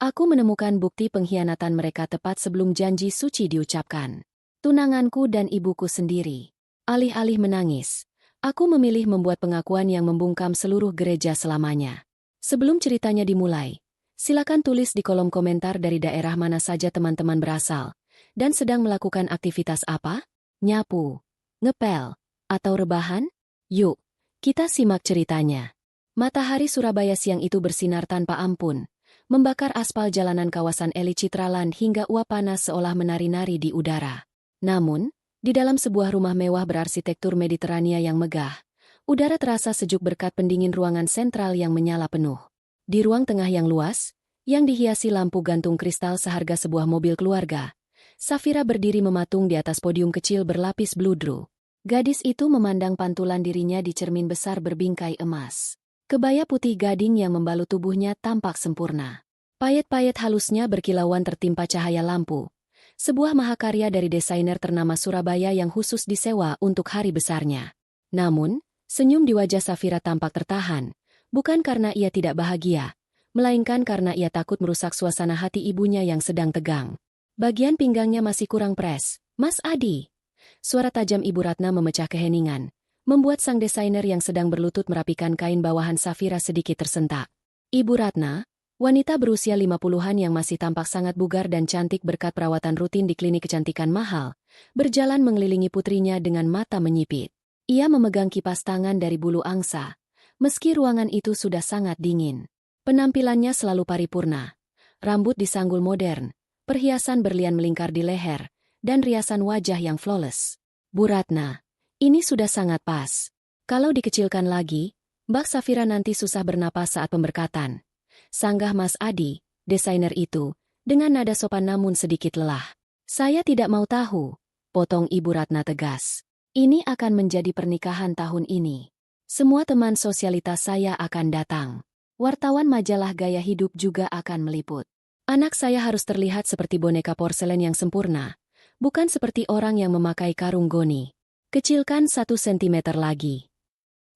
Aku menemukan bukti pengkhianatan mereka tepat sebelum janji suci diucapkan. Tunanganku dan ibuku sendiri. Alih-alih menangis, aku memilih membuat pengakuan yang membungkam seluruh gereja selamanya. Sebelum ceritanya dimulai, silakan tulis di kolom komentar dari daerah mana saja teman-teman berasal, dan sedang melakukan aktivitas apa? Nyapu, ngepel, atau rebahan? Yuk, kita simak ceritanya. Matahari Surabaya siang itu bersinar tanpa ampun, membakar aspal jalanan kawasan elit Citraland hingga uap panas seolah menari-nari di udara. Namun, di dalam sebuah rumah mewah berarsitektur Mediterania yang megah, udara terasa sejuk berkat pendingin ruangan sentral yang menyala penuh. Di ruang tengah yang luas, yang dihiasi lampu gantung kristal seharga sebuah mobil keluarga, Safira berdiri mematung di atas podium kecil berlapis bludru. Gadis itu memandang pantulan dirinya di cermin besar berbingkai emas. Kebaya putih gading yang membalut tubuhnya tampak sempurna. Payet-payet halusnya berkilauan tertimpa cahaya lampu. Sebuah mahakarya dari desainer ternama Surabaya yang khusus disewa untuk hari besarnya. Namun, senyum di wajah Safira tampak tertahan, bukan karena ia tidak bahagia, melainkan karena ia takut merusak suasana hati ibunya yang sedang tegang. Bagian pinggangnya masih kurang pres. Mas Adi. Suara tajam Ibu Ratna memecah keheningan, membuat sang desainer yang sedang berlutut merapikan kain bawahan Safira sedikit tersentak. Ibu Ratna, wanita berusia 50-an yang masih tampak sangat bugar dan cantik berkat perawatan rutin di klinik kecantikan mahal, berjalan mengelilingi putrinya dengan mata menyipit. Ia memegang kipas tangan dari bulu angsa, meski ruangan itu sudah sangat dingin. Penampilannya selalu paripurna. Rambut disanggul modern, perhiasan berlian melingkar di leher, dan riasan wajah yang flawless. Bu Ratna, ini sudah sangat pas. Kalau dikecilkan lagi, Mbak Safira nanti susah bernapas saat pemberkatan. Sanggah Mas Adi, desainer itu, dengan nada sopan namun sedikit lelah. Saya tidak mau tahu, potong Ibu Ratna tegas. Ini akan menjadi pernikahan tahun ini. Semua teman sosialitas saya akan datang. Wartawan majalah gaya hidup juga akan meliput. Anak saya harus terlihat seperti boneka porselen yang sempurna, bukan seperti orang yang memakai karung goni. Kecilkan 1 sentimeter lagi.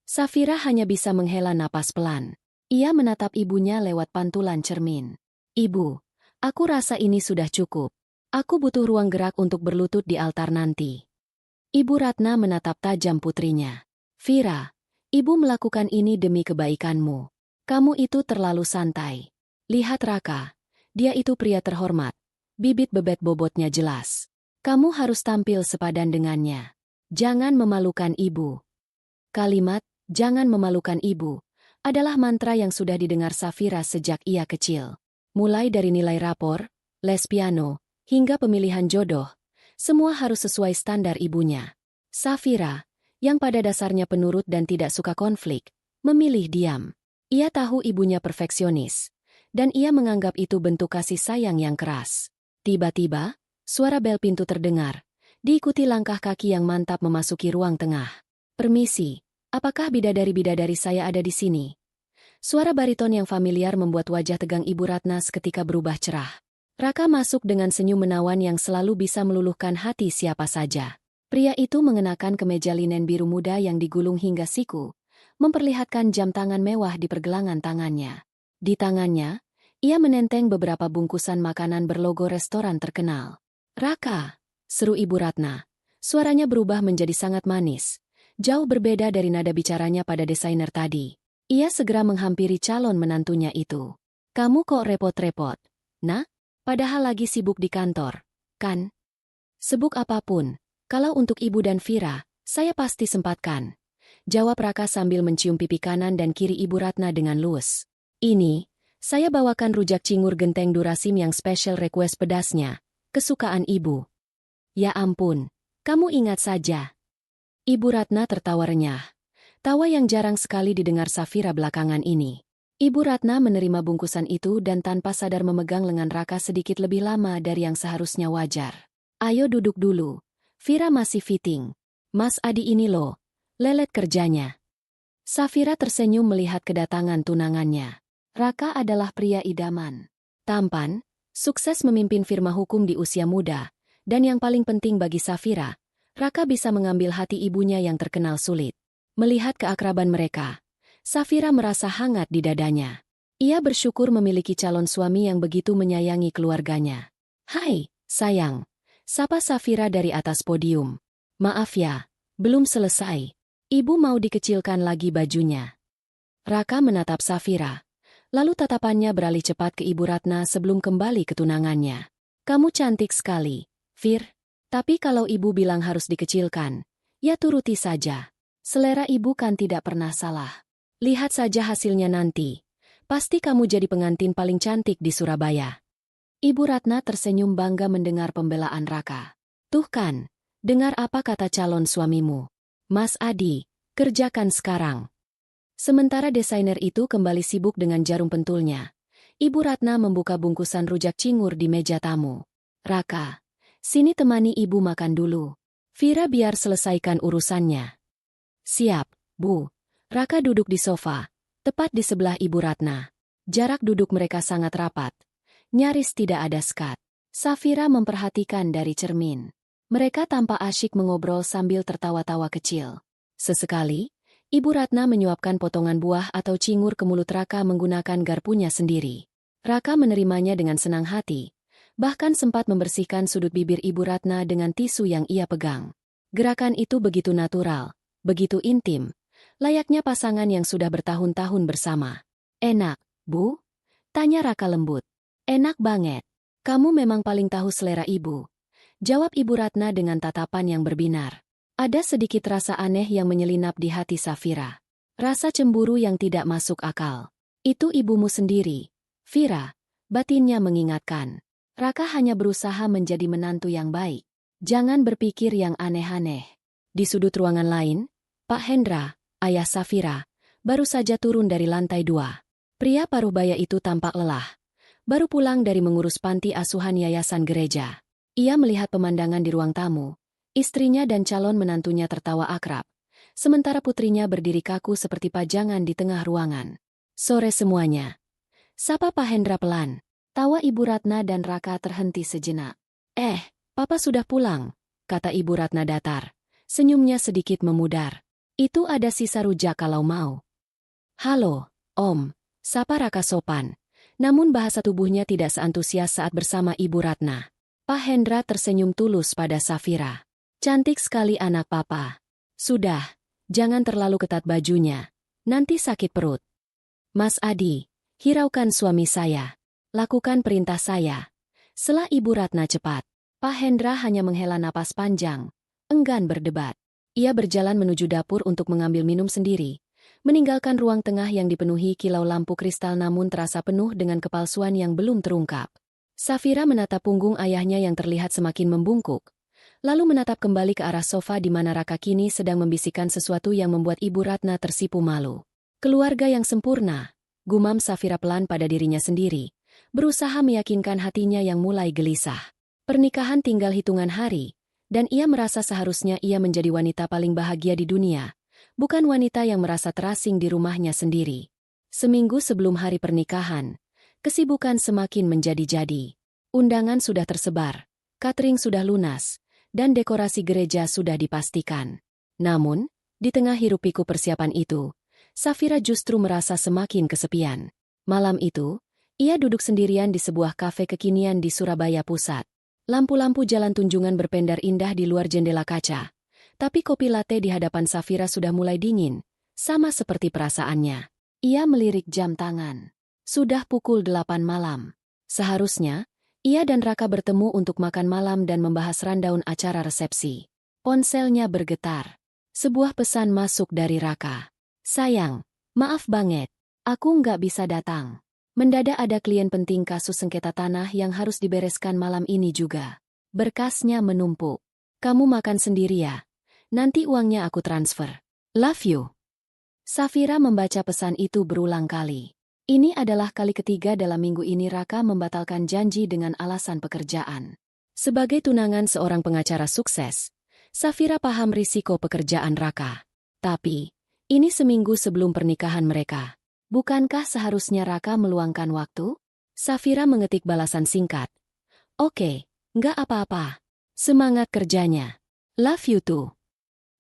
Safira hanya bisa menghela napas pelan. Ia menatap ibunya lewat pantulan cermin. Ibu, aku rasa ini sudah cukup. Aku butuh ruang gerak untuk berlutut di altar nanti. Ibu Ratna menatap tajam putrinya. Vira, ibu melakukan ini demi kebaikanmu. Kamu itu terlalu santai. Lihat Raka, dia itu pria terhormat. Bibit bebet bobotnya jelas. Kamu harus tampil sepadan dengannya. Jangan memalukan ibu. Kalimat, jangan memalukan ibu, adalah mantra yang sudah didengar Safira sejak ia kecil. Mulai dari nilai rapor, les piano, hingga pemilihan jodoh, semua harus sesuai standar ibunya. Safira, yang pada dasarnya penurut dan tidak suka konflik, memilih diam. Ia tahu ibunya perfeksionis, dan ia menganggap itu bentuk kasih sayang yang keras. Tiba-tiba, suara bel pintu terdengar, diikuti langkah kaki yang mantap memasuki ruang tengah. Permisi, apakah bidadari-bidadari saya ada di sini? Suara bariton yang familiar membuat wajah tegang Ibu Ratna seketika berubah cerah. Raka masuk dengan senyum menawan yang selalu bisa meluluhkan hati siapa saja. Pria itu mengenakan kemeja linen biru muda yang digulung hingga siku, memperlihatkan jam tangan mewah di pergelangan tangannya. Di tangannya, ia menenteng beberapa bungkusan makanan berlogo restoran terkenal. Raka, seru Ibu Ratna. Suaranya berubah menjadi sangat manis, jauh berbeda dari nada bicaranya pada desainer tadi. Ia segera menghampiri calon menantunya itu. Kamu kok repot-repot? Nah, padahal lagi sibuk di kantor, kan? Sibuk apapun, kalau untuk ibu dan Vira, saya pasti sempatkan. Jawab Raka sambil mencium pipi kanan dan kiri Ibu Ratna dengan luwes. Ini, saya bawakan rujak cingur genteng durasim yang special request pedasnya, kesukaan ibu. Ya ampun, kamu ingat saja. Ibu Ratna tertawa renyah. Tawa yang jarang sekali didengar Safira belakangan ini. Ibu Ratna menerima bungkusan itu dan tanpa sadar memegang lengan Raka sedikit lebih lama dari yang seharusnya wajar. Ayo duduk dulu. Vira masih fitting. Mas Adi ini loh, lelet kerjanya. Safira tersenyum melihat kedatangan tunangannya. Raka adalah pria idaman. Tampan, sukses memimpin firma hukum di usia muda, dan yang paling penting bagi Safira, Raka bisa mengambil hati ibunya yang terkenal sulit. Melihat keakraban mereka, Safira merasa hangat di dadanya. Ia bersyukur memiliki calon suami yang begitu menyayangi keluarganya. "Hai, sayang," sapa Safira dari atas podium. "Maaf ya, belum selesai. Ibu mau dikecilkan lagi bajunya." Raka menatap Safira. Lalu tatapannya beralih cepat ke Ibu Ratna sebelum kembali ke tunangannya. "Kamu cantik sekali, Fir. Tapi kalau ibu bilang harus dikecilkan, ya turuti saja. Selera ibu kan tidak pernah salah. Lihat saja hasilnya nanti. Pasti kamu jadi pengantin paling cantik di Surabaya." Ibu Ratna tersenyum bangga mendengar pembelaan Raka. "Tuh kan, dengar apa kata calon suamimu. Mas Adi, kerjakan sekarang." Sementara desainer itu kembali sibuk dengan jarum pentulnya, Ibu Ratna membuka bungkusan rujak cingur di meja tamu. "Raka, sini temani ibu makan dulu. Vira biar selesaikan urusannya." "Siap, Bu." Raka duduk di sofa, tepat di sebelah Ibu Ratna. Jarak duduk mereka sangat rapat. Nyaris tidak ada sekat. Safira memperhatikan dari cermin. Mereka tampak asyik mengobrol sambil tertawa-tawa kecil. Sesekali, Ibu Ratna menyuapkan potongan buah atau cingur ke mulut Raka menggunakan garpunya sendiri. Raka menerimanya dengan senang hati, bahkan sempat membersihkan sudut bibir Ibu Ratna dengan tisu yang ia pegang. Gerakan itu begitu natural, begitu intim, layaknya pasangan yang sudah bertahun-tahun bersama. "Enak, Bu?" tanya Raka lembut. "Enak banget. Kamu memang paling tahu selera ibu," jawab Ibu Ratna dengan tatapan yang berbinar. Ada sedikit rasa aneh yang menyelinap di hati Safira. Rasa cemburu yang tidak masuk akal. "Itu ibumu sendiri, Vira," batinnya mengingatkan. Raka hanya berusaha menjadi menantu yang baik. "Jangan berpikir yang aneh-aneh." Di sudut ruangan lain, Pak Hendra, ayah Safira, baru saja turun dari lantai 2. Pria paruh baya itu tampak lelah. Baru pulang dari mengurus panti asuhan yayasan gereja. Ia melihat pemandangan di ruang tamu. Istrinya dan calon menantunya tertawa akrab. Sementara putrinya berdiri kaku seperti pajangan di tengah ruangan. "Sore semuanya," sapa Pak Hendra pelan. Tawa Ibu Ratna dan Raka terhenti sejenak. Papa sudah pulang," kata Ibu Ratna datar. Senyumnya sedikit memudar. "Itu ada sisa rujak kalau mau." "Halo, Om," sapa Raka sopan. Namun bahasa tubuhnya tidak seantusias saat bersama Ibu Ratna. Pak Hendra tersenyum tulus pada Safira. "Cantik sekali anak papa. Sudah, jangan terlalu ketat bajunya. Nanti sakit perut." "Mas Adi, hiraukan suami saya. Lakukan perintah saya," sela Ibu Ratna cepat. Pak Hendra hanya menghela napas panjang, enggan berdebat. Ia berjalan menuju dapur untuk mengambil minum sendiri, meninggalkan ruang tengah yang dipenuhi kilau lampu kristal namun terasa penuh dengan kepalsuan yang belum terungkap. Safira menatap punggung ayahnya yang terlihat semakin membungkuk, lalu menatap kembali ke arah sofa di mana Raka kini sedang membisikkan sesuatu yang membuat Ibu Ratna tersipu malu. "Keluarga yang sempurna," gumam Safira pelan pada dirinya sendiri, berusaha meyakinkan hatinya yang mulai gelisah. Pernikahan tinggal hitungan hari, dan ia merasa seharusnya ia menjadi wanita paling bahagia di dunia. Bukan wanita yang merasa terasing di rumahnya sendiri. Seminggu sebelum hari pernikahan, kesibukan semakin menjadi-jadi. Undangan sudah tersebar, catering sudah lunas, dan dekorasi gereja sudah dipastikan. Namun, di tengah hiruk-pikuk persiapan itu, Safira justru merasa semakin kesepian. Malam itu, ia duduk sendirian di sebuah kafe kekinian di Surabaya Pusat. Lampu-lampu jalan Tunjungan berpendar indah di luar jendela kaca. Tapi kopi latte di hadapan Safira sudah mulai dingin, sama seperti perasaannya. Ia melirik jam tangan. Sudah pukul 8 malam. Seharusnya, ia dan Raka bertemu untuk makan malam dan membahas rundown acara resepsi. Ponselnya bergetar. Sebuah pesan masuk dari Raka. "Sayang, maaf banget. Aku nggak bisa datang. Mendadak ada klien penting kasus sengketa tanah yang harus dibereskan malam ini juga. Berkasnya menumpuk. Kamu makan sendiri ya. Nanti uangnya aku transfer. Love you." Safira membaca pesan itu berulang kali. Ini adalah kali ketiga dalam minggu ini Raka membatalkan janji dengan alasan pekerjaan. Sebagai tunangan seorang pengacara sukses, Safira paham risiko pekerjaan Raka. Tapi, ini seminggu sebelum pernikahan mereka. Bukankah seharusnya Raka meluangkan waktu? Safira mengetik balasan singkat. "Oke, nggak apa-apa. Semangat kerjanya. Love you too."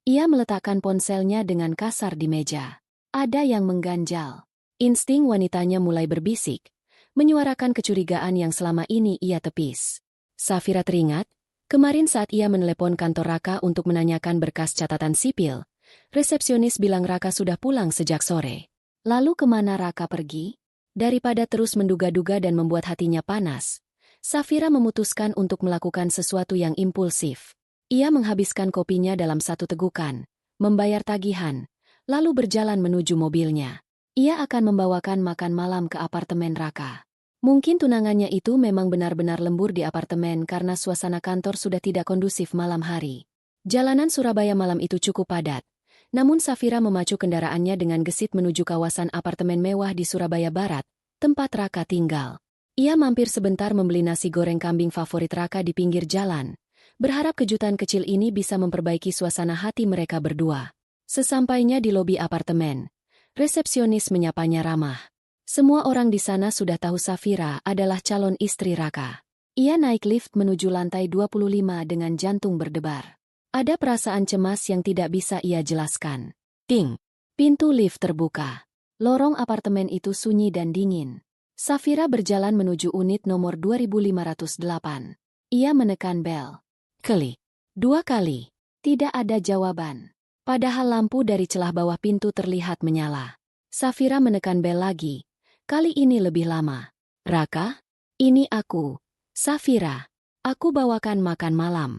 Ia meletakkan ponselnya dengan kasar di meja. Ada yang mengganjal. Insting wanitanya mulai berbisik, menyuarakan kecurigaan yang selama ini ia tepis. Safira teringat, kemarin saat ia menelepon kantor Raka untuk menanyakan berkas catatan sipil, resepsionis bilang Raka sudah pulang sejak sore. Lalu kemana Raka pergi? Daripada terus menduga-duga dan membuat hatinya panas, Safira memutuskan untuk melakukan sesuatu yang impulsif. Ia menghabiskan kopinya dalam satu tegukan, membayar tagihan, lalu berjalan menuju mobilnya. Ia akan membawakan makan malam ke apartemen Raka. Mungkin tunangannya itu memang benar-benar lembur di apartemen karena suasana kantor sudah tidak kondusif malam hari. Jalanan Surabaya malam itu cukup padat. Namun Safira memacu kendaraannya dengan gesit menuju kawasan apartemen mewah di Surabaya Barat, tempat Raka tinggal. Ia mampir sebentar membeli nasi goreng kambing favorit Raka di pinggir jalan, berharap kejutan kecil ini bisa memperbaiki suasana hati mereka berdua. Sesampainya di lobi apartemen, resepsionis menyapanya ramah. Semua orang di sana sudah tahu Safira adalah calon istri Raka. Ia naik lift menuju lantai 25 dengan jantung berdebar. Ada perasaan cemas yang tidak bisa ia jelaskan. Ting! Pintu lift terbuka. Lorong apartemen itu sunyi dan dingin. Safira berjalan menuju unit nomor 2508. Ia menekan bel. Klik. 2 kali. Tidak ada jawaban. Padahal lampu dari celah bawah pintu terlihat menyala. Safira menekan bel lagi. Kali ini lebih lama. Raka? Ini aku. Safira. Aku bawakan makan malam.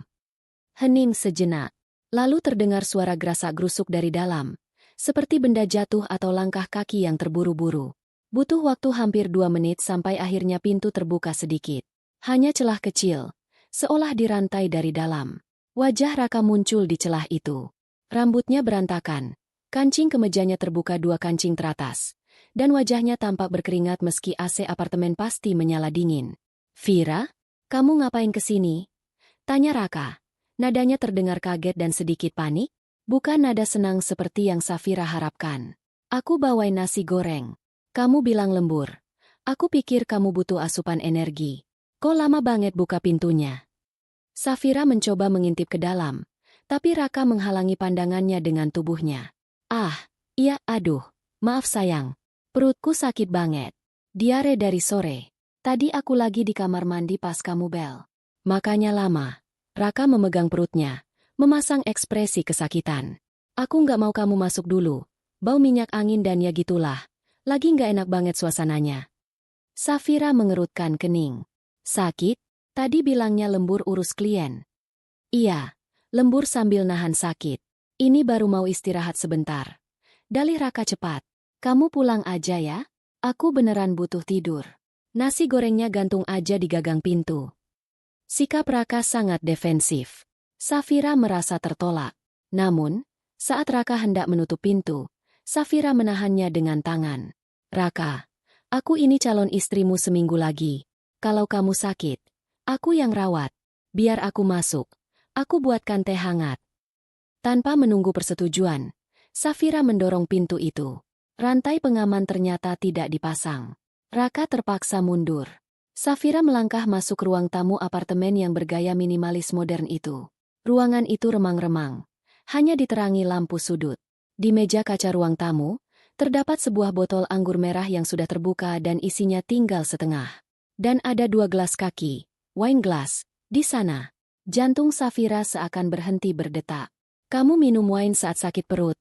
Hening sejenak. Lalu terdengar suara gerasak-gerusuk dari dalam. Seperti benda jatuh atau langkah kaki yang terburu-buru. Butuh waktu hampir 2 menit sampai akhirnya pintu terbuka sedikit. Hanya celah kecil, seolah dirantai dari dalam. Wajah Raka muncul di celah itu. Rambutnya berantakan, kancing kemejanya terbuka 2 kancing teratas, dan wajahnya tampak berkeringat meski AC apartemen pasti menyala dingin. Vira, kamu ngapain kesini? Tanya Raka. Nadanya terdengar kaget dan sedikit panik, bukan nada senang seperti yang Safira harapkan. Aku bawain nasi goreng. Kamu bilang lembur. Aku pikir kamu butuh asupan energi. Kok lama banget buka pintunya? Safira mencoba mengintip ke dalam, tapi Raka menghalangi pandangannya dengan tubuhnya. Ah, iya, aduh, maaf sayang. Perutku sakit banget. Diare dari sore. Tadi aku lagi di kamar mandi pas kamu bel. Makanya lama. Raka memegang perutnya, memasang ekspresi kesakitan. Aku nggak mau kamu masuk dulu. Bau minyak angin dan ya gitulah. Lagi nggak enak banget suasananya. Safira mengerutkan kening. Sakit? Tadi bilangnya lembur urus klien. Iya, lembur sambil nahan sakit. Ini baru mau istirahat sebentar. Dalih Raka cepat. Kamu pulang aja ya? Aku beneran butuh tidur. Nasi gorengnya gantung aja di gagang pintu. Sikap Raka sangat defensif. Safira merasa tertolak. Namun, saat Raka hendak menutup pintu, Safira menahannya dengan tangan. Raka, aku ini calon istrimu seminggu lagi. Kalau kamu sakit, aku yang rawat. Biar aku masuk. Aku buatkan teh hangat. Tanpa menunggu persetujuan, Safira mendorong pintu itu. Rantai pengaman ternyata tidak dipasang. Raka terpaksa mundur. Safira melangkah masuk ruang tamu apartemen yang bergaya minimalis modern itu. Ruangan itu remang-remang. Hanya diterangi lampu sudut. Di meja kaca ruang tamu, terdapat sebuah botol anggur merah yang sudah terbuka dan isinya tinggal setengah. Dan ada 2 gelas kaki, wine glass, di sana. Jantung Safira seakan berhenti berdetak. Kamu minum wine saat sakit perut?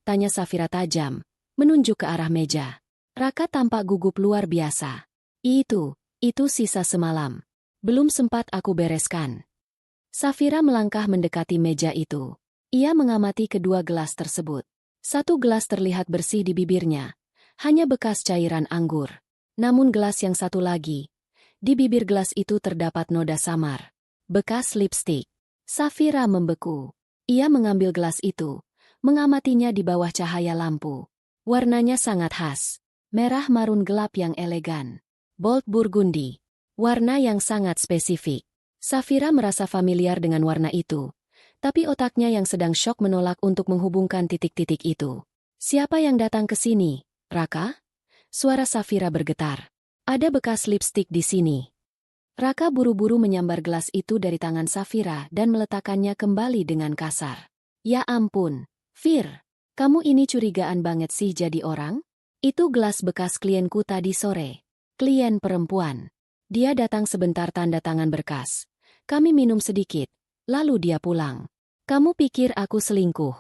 Tanya Safira tajam, menunjuk ke arah meja. Raka tampak gugup luar biasa. Itu sisa semalam. Belum sempat aku bereskan. Safira melangkah mendekati meja itu. Ia mengamati kedua gelas tersebut. 1 gelas terlihat bersih di bibirnya. Hanya bekas cairan anggur. Namun gelas yang satu lagi. Di bibir gelas itu terdapat noda samar. Bekas lipstik. Safira membeku. Ia mengambil gelas itu. Mengamatinya di bawah cahaya lampu. Warnanya sangat khas. Merah marun gelap yang elegan. Bold burgundi. Warna yang sangat spesifik. Safira merasa familiar dengan warna itu. Tapi otaknya yang sedang syok menolak untuk menghubungkan titik-titik itu. Siapa yang datang ke sini, Raka? Suara Safira bergetar. Ada bekas lipstik di sini. Raka buru-buru menyambar gelas itu dari tangan Safira dan meletakkannya kembali dengan kasar. Ya ampun, Fir. Kamu ini curigaan banget sih jadi orang? Itu gelas bekas klienku tadi sore. Klien perempuan. Dia datang sebentar tanda tangan berkas. Kami minum sedikit, lalu dia pulang. Kamu pikir aku selingkuh?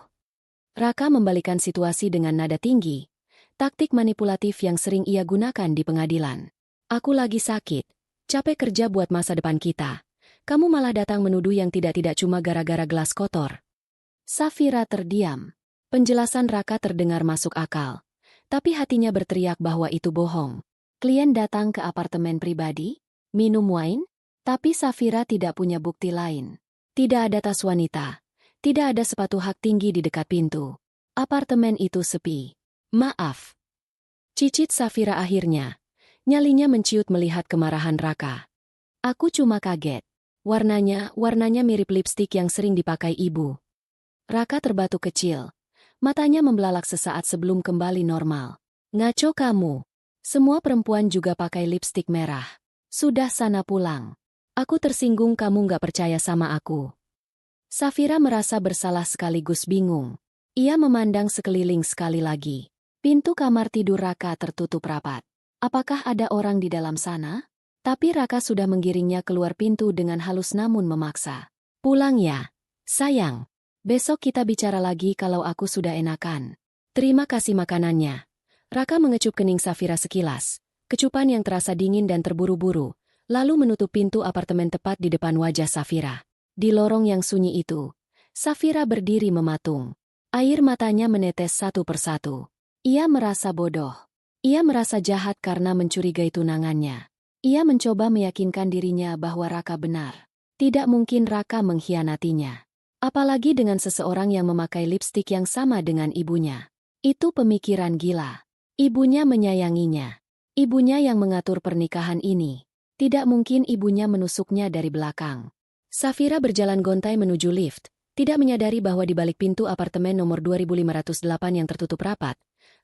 Raka membalikan situasi dengan nada tinggi. Taktik manipulatif yang sering ia gunakan di pengadilan. Aku lagi sakit, capek kerja buat masa depan kita. Kamu malah datang menuduh yang tidak-tidak cuma gara-gara gelas kotor. Safira terdiam. Penjelasan Raka terdengar masuk akal. Tapi hatinya berteriak bahwa itu bohong. Klien datang ke apartemen pribadi, minum wine, tapi Safira tidak punya bukti lain. Tidak ada tas wanita. Tidak ada sepatu hak tinggi di dekat pintu. Apartemen itu sepi. Maaf. Cicit Safira akhirnya. Nyalinya menciut melihat kemarahan Raka. Aku cuma kaget. Warnanya mirip lipstik yang sering dipakai ibu. Raka terbatuk kecil. Matanya membelalak sesaat sebelum kembali normal. Ngaco kamu. Semua perempuan juga pakai lipstik merah. Sudah sana pulang. Aku tersinggung kamu nggak percaya sama aku. Safira merasa bersalah sekaligus bingung. Ia memandang sekeliling sekali lagi. Pintu kamar tidur Raka tertutup rapat. Apakah ada orang di dalam sana? Tapi Raka sudah menggiringnya keluar pintu dengan halus namun memaksa. Pulang ya, sayang. Besok kita bicara lagi kalau aku sudah enakan. Terima kasih makanannya. Raka mengecup kening Safira sekilas. Kecupan yang terasa dingin dan terburu-buru. Lalu menutup pintu apartemen tepat di depan wajah Safira. Di lorong yang sunyi itu, Safira berdiri mematung. Air matanya menetes satu persatu. Ia merasa bodoh. Ia merasa jahat karena mencurigai tunangannya. Ia mencoba meyakinkan dirinya bahwa Raka benar. Tidak mungkin Raka mengkhianatinya. Apalagi dengan seseorang yang memakai lipstik yang sama dengan ibunya. Itu pemikiran gila. Ibunya menyayanginya. Ibunya yang mengatur pernikahan ini. Tidak mungkin ibunya menusuknya dari belakang. Safira berjalan gontai menuju lift, tidak menyadari bahwa di balik pintu apartemen nomor 2508 yang tertutup rapat,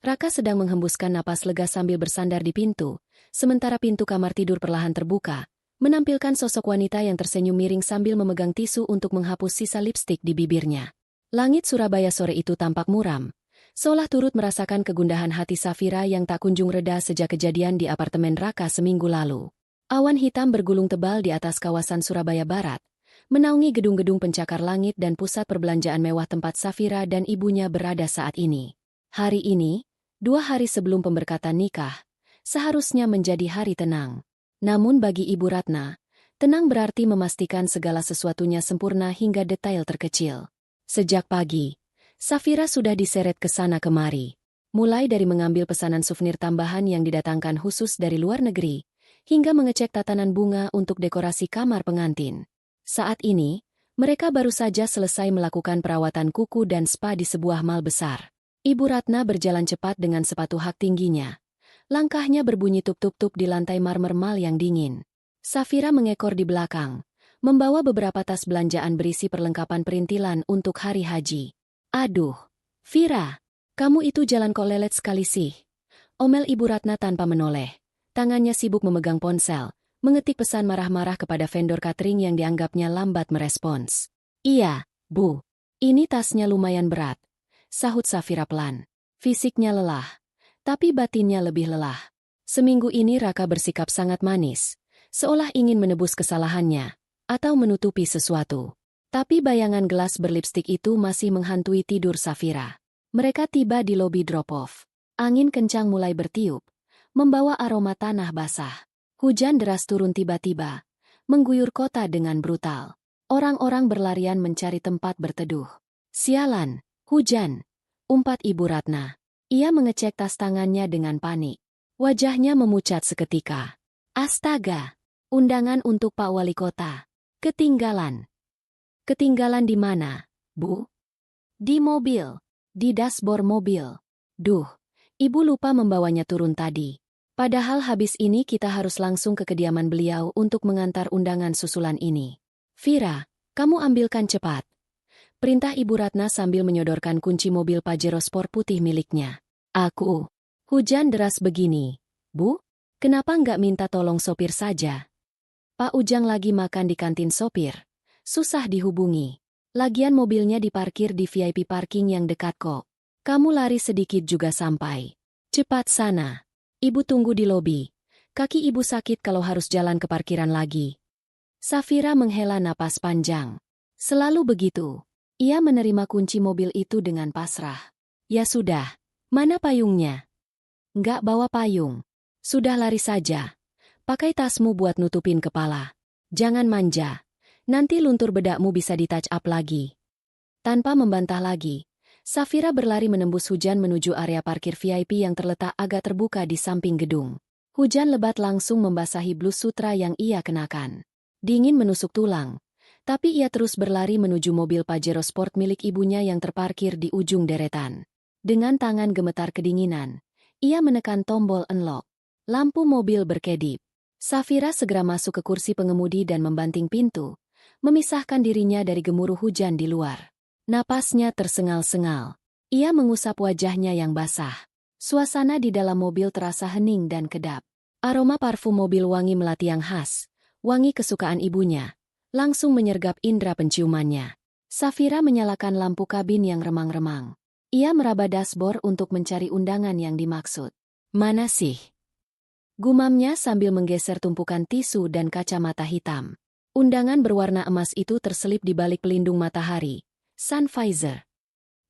Raka sedang menghembuskan napas lega sambil bersandar di pintu, sementara pintu kamar tidur perlahan terbuka, menampilkan sosok wanita yang tersenyum miring sambil memegang tisu untuk menghapus sisa lipstik di bibirnya. Langit Surabaya sore itu tampak muram, seolah turut merasakan kegundahan hati Safira yang tak kunjung reda sejak kejadian di apartemen Raka seminggu lalu. Awan hitam bergulung tebal di atas kawasan Surabaya Barat, menaungi gedung-gedung pencakar langit dan pusat perbelanjaan mewah tempat Safira dan ibunya berada saat ini. Hari ini, 2 hari sebelum pemberkatan nikah, seharusnya menjadi hari tenang. Namun bagi Ibu Ratna, tenang berarti memastikan segala sesuatunya sempurna hingga detail terkecil. Sejak pagi, Safira sudah diseret ke sana kemari. Mulai dari mengambil pesanan souvenir tambahan yang didatangkan khusus dari luar negeri, hingga mengecek tatanan bunga untuk dekorasi kamar pengantin. Saat ini, mereka baru saja selesai melakukan perawatan kuku dan spa di sebuah mall besar. Ibu Ratna berjalan cepat dengan sepatu hak tingginya. Langkahnya berbunyi tup-tup-tup di lantai marmer mall yang dingin. Safira mengekor di belakang, membawa beberapa tas belanjaan berisi perlengkapan perintilan untuk hari haji. Aduh, Vira, kamu itu jalan kok lelet sekali sih. Omel Ibu Ratna tanpa menoleh. Tangannya sibuk memegang ponsel, mengetik pesan marah-marah kepada vendor catering yang dianggapnya lambat merespons. Iya, Bu. Ini tasnya lumayan berat, sahut Safira pelan. Fisiknya lelah, tapi batinnya lebih lelah. Seminggu ini Raka bersikap sangat manis, seolah ingin menebus kesalahannya, atau menutupi sesuatu. Tapi bayangan gelas berlipstik itu masih menghantui tidur Safira. Mereka tiba di lobi drop-off. Angin kencang mulai bertiup, membawa aroma tanah basah. Hujan deras turun tiba-tiba, mengguyur kota dengan brutal. Orang-orang berlarian mencari tempat berteduh. Sialan, hujan, umpat Ibu Ratna. Ia mengecek tas tangannya dengan panik. Wajahnya memucat seketika. Astaga, undangan untuk Pak Wali Kota. Ketinggalan. Ketinggalan di mana, Bu? Di mobil. Di dashboard mobil. Duh, Ibu lupa membawanya turun tadi. Padahal habis ini kita harus langsung ke kediaman beliau untuk mengantar undangan susulan ini. Vira, kamu ambilkan cepat. Perintah Ibu Ratna sambil menyodorkan kunci mobil Pajero Sport putih miliknya. Aku. Hujan deras begini. Bu, kenapa nggak minta tolong sopir saja? Pak Ujang lagi makan di kantin sopir. Susah dihubungi. Lagian mobilnya diparkir di VIP parking yang dekat kok. Kamu lari sedikit juga sampai. Cepat sana. Ibu tunggu di lobi. Kaki ibu sakit kalau harus jalan ke parkiran lagi. Safira menghela napas panjang. Selalu begitu. Ia menerima kunci mobil itu dengan pasrah. Ya sudah. Mana payungnya? Nggak bawa payung. Sudah lari saja. Pakai tasmu buat nutupin kepala. Jangan manja. Nanti luntur bedakmu bisa di-touch up lagi. Tanpa membantah lagi, Safira berlari menembus hujan menuju area parkir VIP yang terletak agak terbuka di samping gedung. Hujan lebat langsung membasahi blus sutra yang ia kenakan. Dingin menusuk tulang. Tapi ia terus berlari menuju mobil Pajero Sport milik ibunya yang terparkir di ujung deretan. Dengan tangan gemetar kedinginan, ia menekan tombol unlock. Lampu mobil berkedip. Safira segera masuk ke kursi pengemudi dan membanting pintu, memisahkan dirinya dari gemuruh hujan di luar. Napasnya tersengal-sengal. Ia mengusap wajahnya yang basah. Suasana di dalam mobil terasa hening dan kedap. Aroma parfum mobil wangi melati yang khas, wangi kesukaan ibunya, langsung menyergap indera penciumannya. Safira menyalakan lampu kabin yang remang-remang. Ia meraba dashboard untuk mencari undangan yang dimaksud. Mana sih? Gumamnya sambil menggeser tumpukan tisu dan kacamata hitam. Undangan berwarna emas itu terselip di balik pelindung matahari. Sun visor.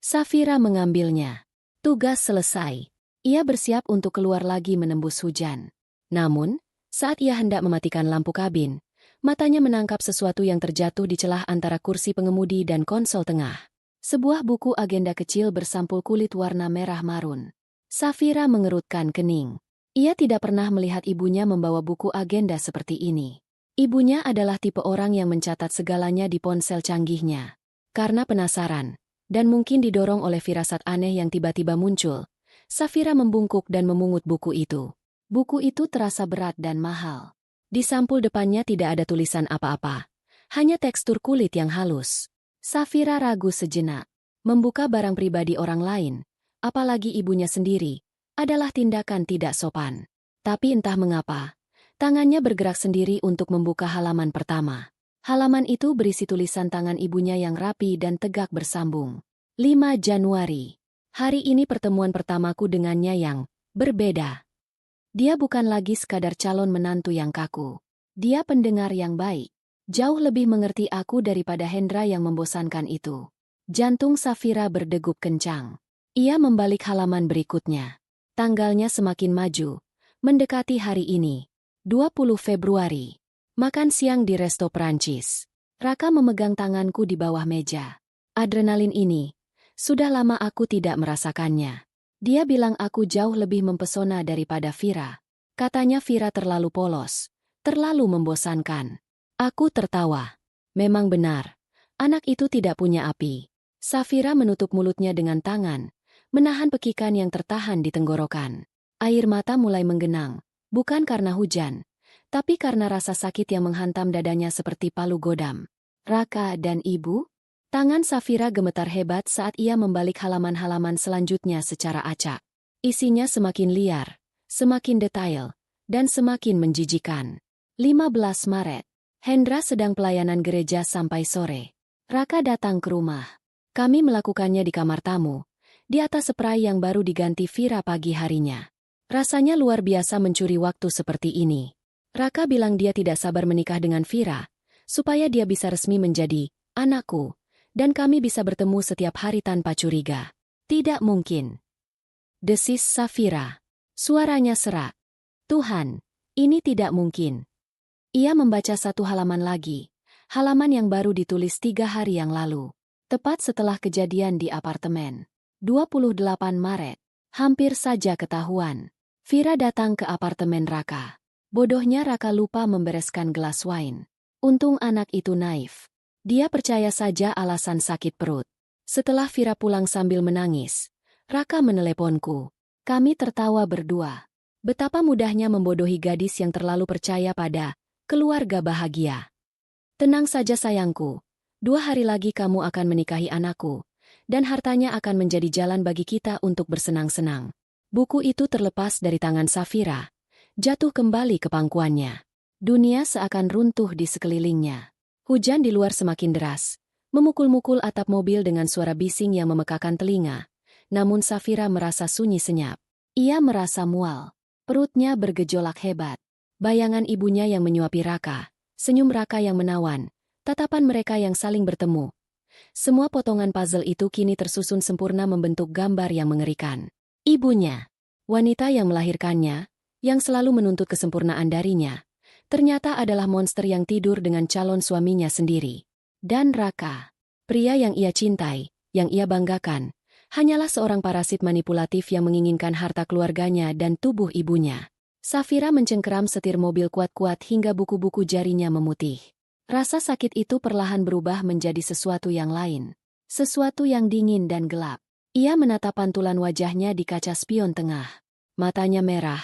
Safira mengambilnya. Tugas selesai. Ia bersiap untuk keluar lagi menembus hujan. Namun, saat ia hendak mematikan lampu kabin, matanya menangkap sesuatu yang terjatuh di celah antara kursi pengemudi dan konsol tengah. Sebuah buku agenda kecil bersampul kulit warna merah marun. Safira mengerutkan kening. Ia tidak pernah melihat ibunya membawa buku agenda seperti ini. Ibunya adalah tipe orang yang mencatat segalanya di ponsel canggihnya. Karena penasaran, dan mungkin didorong oleh firasat aneh yang tiba-tiba muncul, Safira membungkuk dan memungut buku itu. Buku itu terasa berat dan mahal. Di sampul depannya tidak ada tulisan apa-apa, hanya tekstur kulit yang halus. Safira ragu sejenak. Membuka barang pribadi orang lain, apalagi ibunya sendiri, adalah tindakan tidak sopan. Tapi entah mengapa, tangannya bergerak sendiri untuk membuka halaman pertama. Halaman itu berisi tulisan tangan ibunya yang rapi dan tegak bersambung. 5 Januari. Hari ini pertemuan pertamaku dengannya yang berbeda. Dia bukan lagi sekadar calon menantu yang kaku. Dia pendengar yang baik. Jauh lebih mengerti aku daripada Hendra yang membosankan itu. Jantung Safira berdegup kencang. Ia membalik halaman berikutnya. Tanggalnya semakin maju, mendekati hari ini, 20 Februari. Makan siang di resto Prancis. Raka memegang tanganku di bawah meja. Adrenalin ini, sudah lama aku tidak merasakannya. Dia bilang aku jauh lebih mempesona daripada Vira. Katanya Vira terlalu polos, terlalu membosankan. Aku tertawa. Memang benar, anak itu tidak punya api. Safira menutup mulutnya dengan tangan, menahan pekikan yang tertahan di tenggorokan. Air mata mulai menggenang, bukan karena hujan, tapi karena rasa sakit yang menghantam dadanya seperti palu godam. Raka dan ibu? Tangan Safira gemetar hebat saat ia membalik halaman-halaman selanjutnya secara acak. Isinya semakin liar, semakin detail, dan semakin menjijikan. 15 Maret. Hendra sedang pelayanan gereja sampai sore. Raka datang ke rumah. Kami melakukannya di kamar tamu, di atas spray yang baru diganti Vira pagi harinya. Rasanya luar biasa mencuri waktu seperti ini. Raka bilang dia tidak sabar menikah dengan Vira, supaya dia bisa resmi menjadi anakku, dan kami bisa bertemu setiap hari tanpa curiga. Tidak mungkin. Desis Safira. Suaranya serak. Tuhan, ini tidak mungkin. Ia membaca satu halaman lagi, halaman yang baru ditulis 3 hari yang lalu, tepat setelah kejadian di apartemen. 28 Maret. Hampir saja ketahuan. Vira datang ke apartemen Raka. Bodohnya Raka lupa membereskan gelas wine. Untung anak itu naif. Dia percaya saja alasan sakit perut. Setelah Vira pulang sambil menangis, Raka meneleponku. Kami tertawa berdua. Betapa mudahnya membodohi gadis yang terlalu percaya pada keluarga bahagia. Tenang saja sayangku. 2 hari lagi kamu akan menikahi anakku, dan hartanya akan menjadi jalan bagi kita untuk bersenang-senang. Buku itu terlepas dari tangan Safira, jatuh kembali ke pangkuannya. Dunia seakan runtuh di sekelilingnya. Hujan di luar semakin deras, memukul-mukul atap mobil dengan suara bising yang memekakan telinga. Namun Safira merasa sunyi senyap. Ia merasa mual. Perutnya bergejolak hebat. Bayangan ibunya yang menyuapi Raka, senyum Raka yang menawan, tatapan mereka yang saling bertemu. Semua potongan puzzle itu kini tersusun sempurna membentuk gambar yang mengerikan. Ibunya, wanita yang melahirkannya, yang selalu menuntut kesempurnaan darinya, ternyata adalah monster yang tidur dengan calon suaminya sendiri. Dan Raka, pria yang ia cintai, yang ia banggakan, hanyalah seorang parasit manipulatif yang menginginkan harta keluarganya dan tubuh ibunya. Safira mencengkeram setir mobil kuat-kuat hingga buku-buku jarinya memutih. Rasa sakit itu perlahan berubah menjadi sesuatu yang lain. Sesuatu yang dingin dan gelap. Ia menatap pantulan wajahnya di kaca spion tengah. Matanya merah,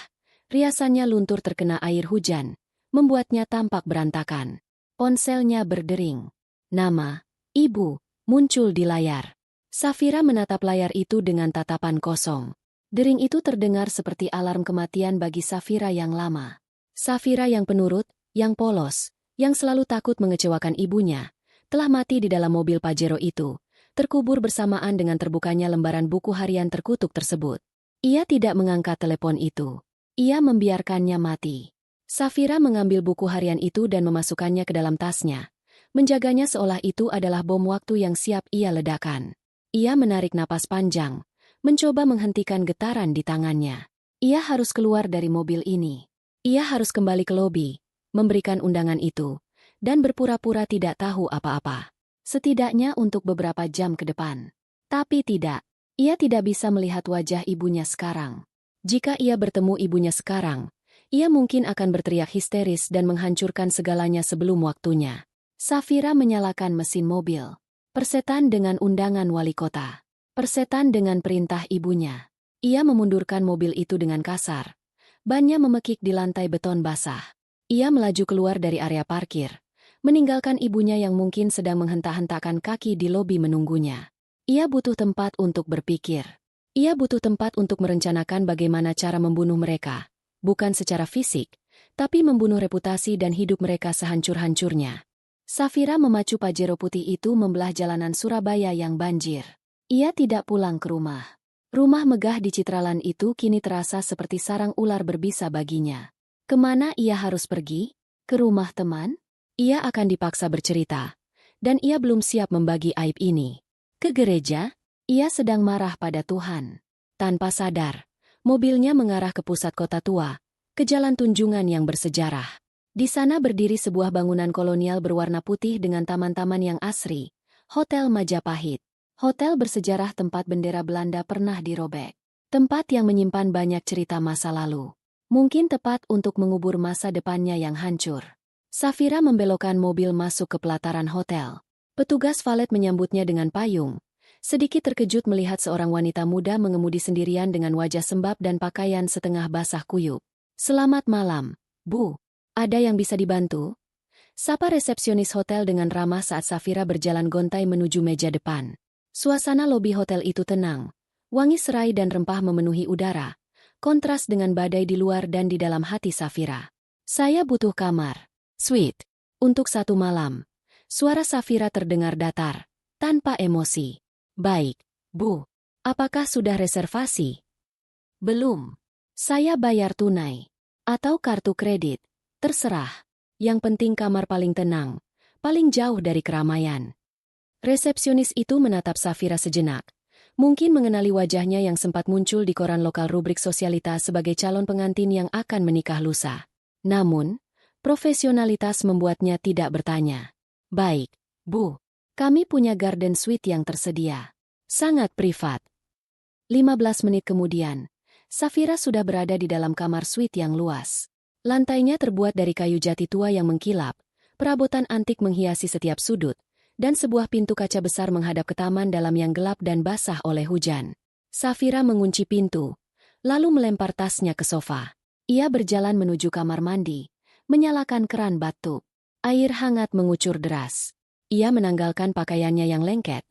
riasannya luntur terkena air hujan, membuatnya tampak berantakan. Ponselnya berdering. Nama, Ibu, muncul di layar. Safira menatap layar itu dengan tatapan kosong. Dering itu terdengar seperti alarm kematian bagi Safira yang lama. Safira yang penurut, yang polos, yang selalu takut mengecewakan ibunya, telah mati di dalam mobil Pajero itu, terkubur bersamaan dengan terbukanya lembaran buku harian terkutuk tersebut. Ia tidak mengangkat telepon itu. Ia membiarkannya mati. Safira mengambil buku harian itu dan memasukkannya ke dalam tasnya, menjaganya seolah itu adalah bom waktu yang siap ia ledakan. Ia menarik napas panjang, mencoba menghentikan getaran di tangannya. Ia harus keluar dari mobil ini. Ia harus kembali ke lobi, memberikan undangan itu, dan berpura-pura tidak tahu apa-apa. Setidaknya untuk beberapa jam ke depan. Tapi tidak. Ia tidak bisa melihat wajah ibunya sekarang. Jika ia bertemu ibunya sekarang, ia mungkin akan berteriak histeris dan menghancurkan segalanya sebelum waktunya. Safira menyalakan mesin mobil. Persetan dengan undangan wali kota. Persetan dengan perintah ibunya. Ia memundurkan mobil itu dengan kasar. Bannya memekik di lantai beton basah. Ia melaju keluar dari area parkir, meninggalkan ibunya yang mungkin sedang menghentak-hentakkan kaki di lobi menunggunya. Ia butuh tempat untuk berpikir. Ia butuh tempat untuk merencanakan bagaimana cara membunuh mereka, bukan secara fisik, tapi membunuh reputasi dan hidup mereka sehancur-hancurnya. Safira memacu Pajero putih itu membelah jalanan Surabaya yang banjir. Ia tidak pulang ke rumah. Rumah megah di Citraland itu kini terasa seperti sarang ular berbisa baginya. Kemana ia harus pergi? Ke rumah teman? Ia akan dipaksa bercerita. Dan ia belum siap membagi aib ini. Ke gereja? Ia sedang marah pada Tuhan. Tanpa sadar, mobilnya mengarah ke pusat kota tua, ke jalan Tunjungan yang bersejarah. Di sana berdiri sebuah bangunan kolonial berwarna putih dengan taman-taman yang asri, Hotel Majapahit. Hotel bersejarah tempat bendera Belanda pernah dirobek. Tempat yang menyimpan banyak cerita masa lalu. Mungkin tepat untuk mengubur masa depannya yang hancur. Safira membelokkan mobil masuk ke pelataran hotel. Petugas valet menyambutnya dengan payung. Sedikit terkejut melihat seorang wanita muda mengemudi sendirian dengan wajah sembab dan pakaian setengah basah kuyup. "Selamat malam, Bu. Ada yang bisa dibantu?" Sapa resepsionis hotel dengan ramah saat Safira berjalan gontai menuju meja depan. Suasana lobi hotel itu tenang. Wangi serai dan rempah memenuhi udara. Kontras dengan badai di luar dan di dalam hati Safira. "Saya butuh kamar. Suite. Untuk 1 malam." Suara Safira terdengar datar, tanpa emosi. "Baik, Bu. Apakah sudah reservasi?" "Belum. Saya bayar tunai. Atau kartu kredit. Terserah. Yang penting kamar paling tenang, paling jauh dari keramaian." Resepsionis itu menatap Safira sejenak. Mungkin mengenali wajahnya yang sempat muncul di koran lokal rubrik sosialitas sebagai calon pengantin yang akan menikah lusa. Namun, profesionalitas membuatnya tidak bertanya. "Baik, Bu. Kami punya garden suite yang tersedia. Sangat privat." 15 menit kemudian, Safira sudah berada di dalam kamar suite yang luas. Lantainya terbuat dari kayu jati tua yang mengkilap, perabotan antik menghiasi setiap sudut, dan sebuah pintu kaca besar menghadap ke taman dalam yang gelap dan basah oleh hujan. Safira mengunci pintu, lalu melempar tasnya ke sofa. Ia berjalan menuju kamar mandi, menyalakan keran bathtub. Air hangat mengucur deras. Ia menanggalkan pakaiannya yang lengket,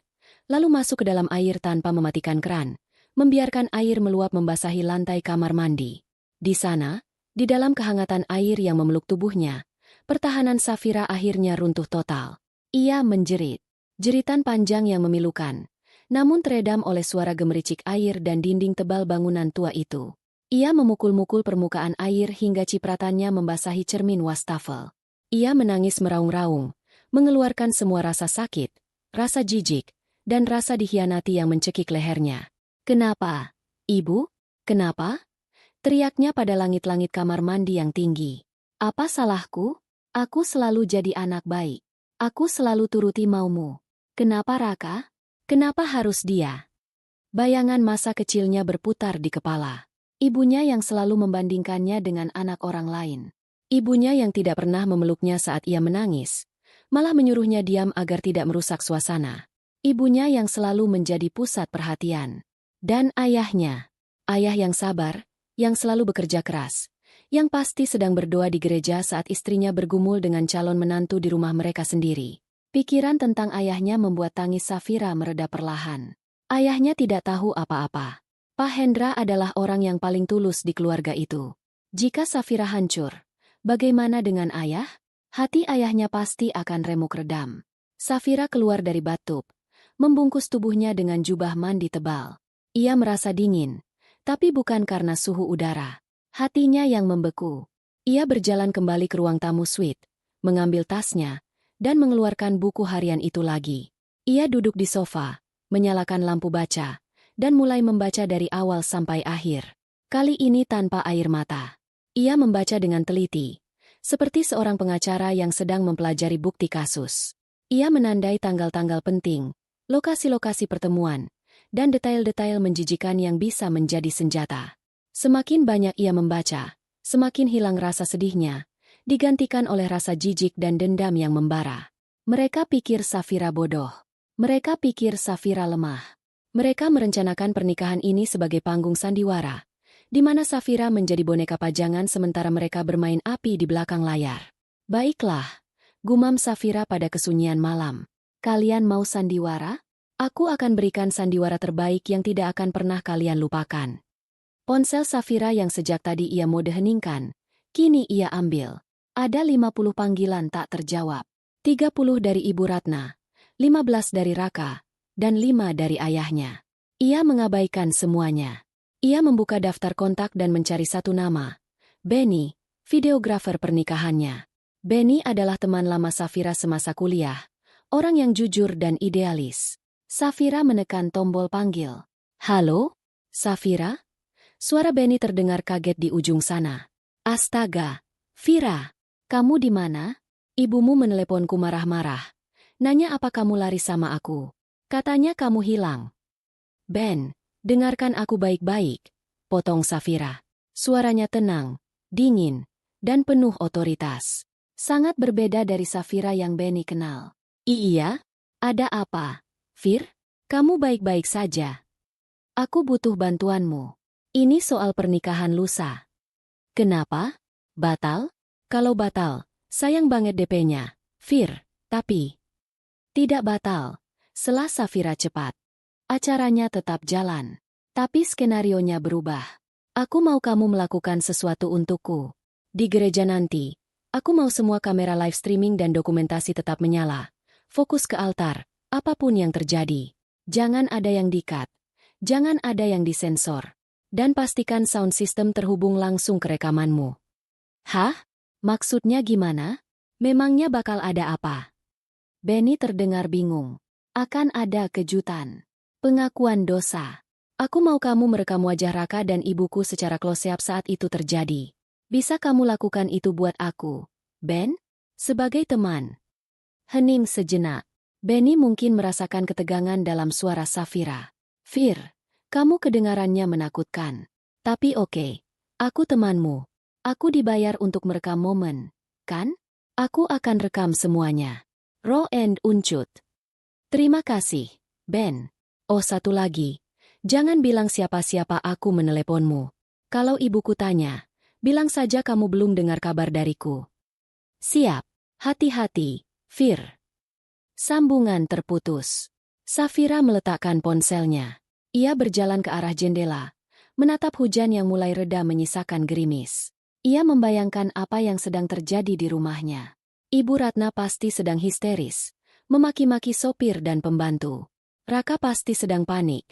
lalu masuk ke dalam air tanpa mematikan keran, membiarkan air meluap membasahi lantai kamar mandi. Di sana, di dalam kehangatan air yang memeluk tubuhnya, pertahanan Safira akhirnya runtuh total. Ia menjerit. Jeritan panjang yang memilukan, namun teredam oleh suara gemericik air dan dinding tebal bangunan tua itu. Ia memukul-mukul permukaan air hingga cipratannya membasahi cermin wastafel. Ia menangis meraung-raung, mengeluarkan semua rasa sakit, rasa jijik, dan rasa dikhianati yang mencekik lehernya. "Kenapa? Ibu? Kenapa?" teriaknya pada langit-langit kamar mandi yang tinggi. "Apa salahku? Aku selalu jadi anak baik. Aku selalu turuti maumu. Kenapa Raka? Kenapa harus dia?" Bayangan masa kecilnya berputar di kepala. Ibunya yang selalu membandingkannya dengan anak orang lain. Ibunya yang tidak pernah memeluknya saat ia menangis, malah menyuruhnya diam agar tidak merusak suasana. Ibunya yang selalu menjadi pusat perhatian. Dan ayahnya. Ayah yang sabar, yang selalu bekerja keras, yang pasti sedang berdoa di gereja saat istrinya bergumul dengan calon menantu di rumah mereka sendiri. Pikiran tentang ayahnya membuat tangis Safira mereda perlahan. Ayahnya tidak tahu apa-apa. Pak Hendra adalah orang yang paling tulus di keluarga itu. Jika Safira hancur, bagaimana dengan ayah? Hati ayahnya pasti akan remuk redam. Safira keluar dari bathtub, membungkus tubuhnya dengan jubah mandi tebal. Ia merasa dingin, tapi bukan karena suhu udara. Hatinya yang membeku. Ia berjalan kembali ke ruang tamu suite, mengambil tasnya, dan mengeluarkan buku harian itu lagi. Ia duduk di sofa, menyalakan lampu baca, dan mulai membaca dari awal sampai akhir. Kali ini tanpa air mata. Ia membaca dengan teliti, seperti seorang pengacara yang sedang mempelajari bukti kasus. Ia menandai tanggal-tanggal penting, lokasi-lokasi pertemuan, dan detail-detail menjijikan yang bisa menjadi senjata. Semakin banyak ia membaca, semakin hilang rasa sedihnya, digantikan oleh rasa jijik dan dendam yang membara. Mereka pikir Safira bodoh. Mereka pikir Safira lemah. Mereka merencanakan pernikahan ini sebagai panggung sandiwara, di mana Safira menjadi boneka pajangan sementara mereka bermain api di belakang layar. "Baiklah," gumam Safira pada kesunyian malam. "Kalian mau sandiwara? Aku akan berikan sandiwara terbaik yang tidak akan pernah kalian lupakan." Ponsel Safira yang sejak tadi ia mode heningkan, kini ia ambil. Ada 50 panggilan tak terjawab. 30 dari Ibu Ratna, 15 dari Raka, dan 5 dari ayahnya. Ia mengabaikan semuanya. Ia membuka daftar kontak dan mencari satu nama. Benny, videografer pernikahannya. Benny adalah teman lama Safira semasa kuliah, orang yang jujur dan idealis. Safira menekan tombol panggil. "Halo? Safira?" Suara Benny terdengar kaget di ujung sana. "Astaga, Vira, kamu di mana? Ibumu meneleponku marah-marah. Nanya apa kamu lari sama aku. Katanya kamu hilang." "Ben, dengarkan aku baik-baik," potong Safira. Suaranya tenang, dingin, dan penuh otoritas. Sangat berbeda dari Safira yang Benny kenal. "Iya? Ada apa? Vir? Kamu baik-baik saja? Aku butuh bantuanmu. Ini soal pernikahan lusa." "Kenapa? Batal?" "Kalau batal, sayang banget DP-nya, Vir. Tapi tidak batal," selah Safira cepat. "Acaranya tetap jalan. Tapi skenarionya berubah. Aku mau kamu melakukan sesuatu untukku. Di gereja nanti, aku mau semua kamera live streaming dan dokumentasi tetap menyala. Fokus ke altar, apapun yang terjadi. Jangan ada yang di-cut. Jangan ada yang disensor. Dan pastikan sound system terhubung langsung ke rekamanmu." "Hah? Maksudnya gimana? Memangnya bakal ada apa?" Benny terdengar bingung. "Akan ada kejutan. Pengakuan dosa. Aku mau kamu merekam wajah Raka dan ibuku secara close-up saat itu terjadi. Bisa kamu lakukan itu buat aku, Ben? Sebagai teman." Hening sejenak. Benny mungkin merasakan ketegangan dalam suara Safira. "Vir, kamu kedengarannya menakutkan. Tapi oke, aku temanmu. Aku dibayar untuk merekam momen, kan? Aku akan rekam semuanya. Raw and uncut." "Terima kasih, Ben. Oh, satu lagi. Jangan bilang siapa-siapa aku meneleponmu. Kalau ibuku tanya, bilang saja kamu belum dengar kabar dariku." "Siap. Hati-hati, Vir." Sambungan terputus. Safira meletakkan ponselnya. Ia berjalan ke arah jendela, menatap hujan yang mulai reda menyisakan gerimis. Ia membayangkan apa yang sedang terjadi di rumahnya. Ibu Ratna pasti sedang histeris, memaki-maki sopir dan pembantu. Raka pasti sedang panik,